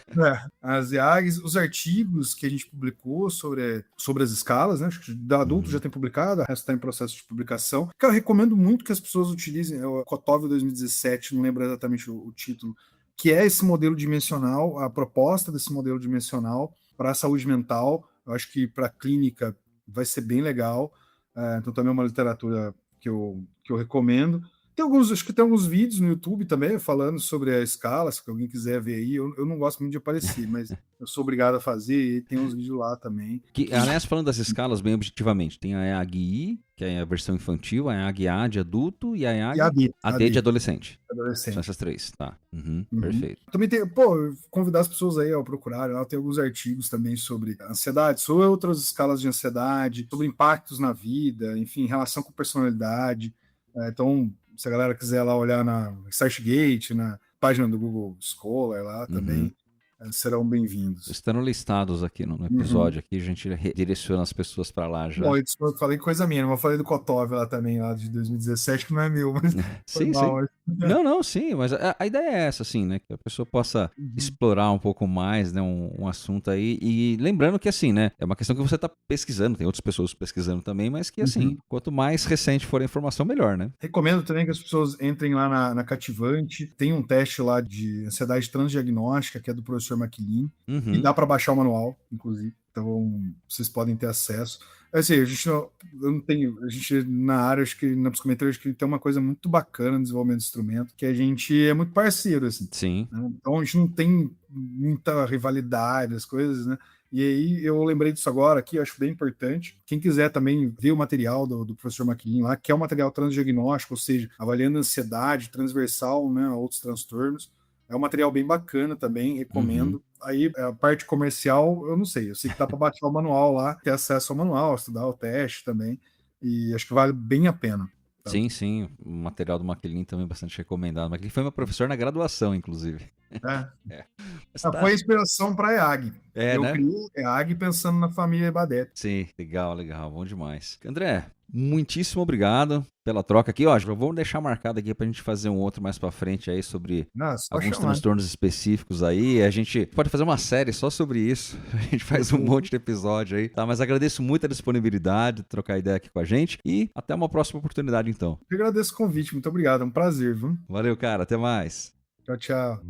S3: As IAGs, os artigos que a gente publicou sobre as escalas, né? Acho que da adulto já tem publicado, o resto está em processo de publicação. Que eu recomendo muito que as pessoas utilizem o Kotovil 2017, não lembro exatamente o título, que é esse modelo dimensional, a proposta desse modelo dimensional para a saúde mental. Eu acho que para a clínica vai ser bem legal. Então também é uma literatura que eu recomendo. Acho que tem alguns vídeos no YouTube também falando sobre a escala, se alguém quiser ver aí. Eu não gosto muito de aparecer, mas eu sou obrigado a fazer e tem uns vídeos lá também.
S2: Aliás, falando das escalas bem objetivamente, tem a EAG-I, que é a versão infantil, a EAG-A de adulto e a EAG AD de adolescente. São essas 3, tá. Perfeito.
S3: Também tem, convidar as pessoas aí a procurarem, lá tem alguns artigos também sobre ansiedade, sobre outras escalas de ansiedade, sobre impactos na vida, enfim, relação com personalidade. Então, se a galera quiser lá olhar na ResearchGate, na página do Google Scholar lá também, serão bem-vindos.
S2: Estarão listados aqui no episódio, aqui a gente redireciona as pessoas para lá já.
S3: Bom, eu falei coisa minha, mas eu falei do Kotov lá também, lá de 2017, que não é meu, mas
S2: Sim, sim. Não, sim, mas a ideia é essa, assim, né? Que a pessoa possa explorar um pouco mais, né? Um assunto aí. E lembrando que, assim, né? É uma questão que você tá pesquisando, tem outras pessoas pesquisando também, mas que, assim, quanto mais recente for a informação, melhor, né?
S3: Recomendo também que as pessoas entrem lá na Cativante. Tem um teste lá de ansiedade transdiagnóstica, que é do professor Maquilin, e dá para baixar o manual, inclusive. Então, vocês podem ter acesso. Assim, eu não tenho. A gente, na área, acho que na psicometria, acho que tem uma coisa muito bacana no desenvolvimento do instrumento, que a gente é muito parceiro, assim.
S2: Sim.
S3: Né? Então, a gente não tem muita rivalidade, as coisas, né? E aí, eu lembrei disso agora aqui, eu acho bem importante. Quem quiser também ver o material do professor Maquilin lá, que é um material transdiagnóstico, ou seja, avaliando ansiedade transversal, né, a outros transtornos. É um material bem bacana também, recomendo. Aí, a parte comercial, eu não sei. Eu sei que dá para baixar o manual lá, ter acesso ao manual, estudar o teste também. E acho que vale bem a pena. Tá?
S2: Sim. O material do Maquilin também é bastante recomendado. O Maquilin foi meu professor na graduação, inclusive.
S3: Foi a inspiração para a EAG. Eu
S2: né?
S3: criei a EAG pensando na família Badete.
S2: Sim, legal, bom demais. André, muitíssimo obrigado pela troca aqui. Ó, vamos deixar marcado aqui pra gente fazer um outro mais pra frente aí sobre alguns transtornos específicos aí. A gente pode fazer uma série só sobre isso. A gente faz um monte de episódio aí, tá? Mas agradeço muito a disponibilidade de trocar ideia aqui com a gente e até uma próxima oportunidade, então.
S3: Eu agradeço o convite, muito obrigado, é um prazer, viu?
S2: Valeu, cara, até mais.
S3: Tchau.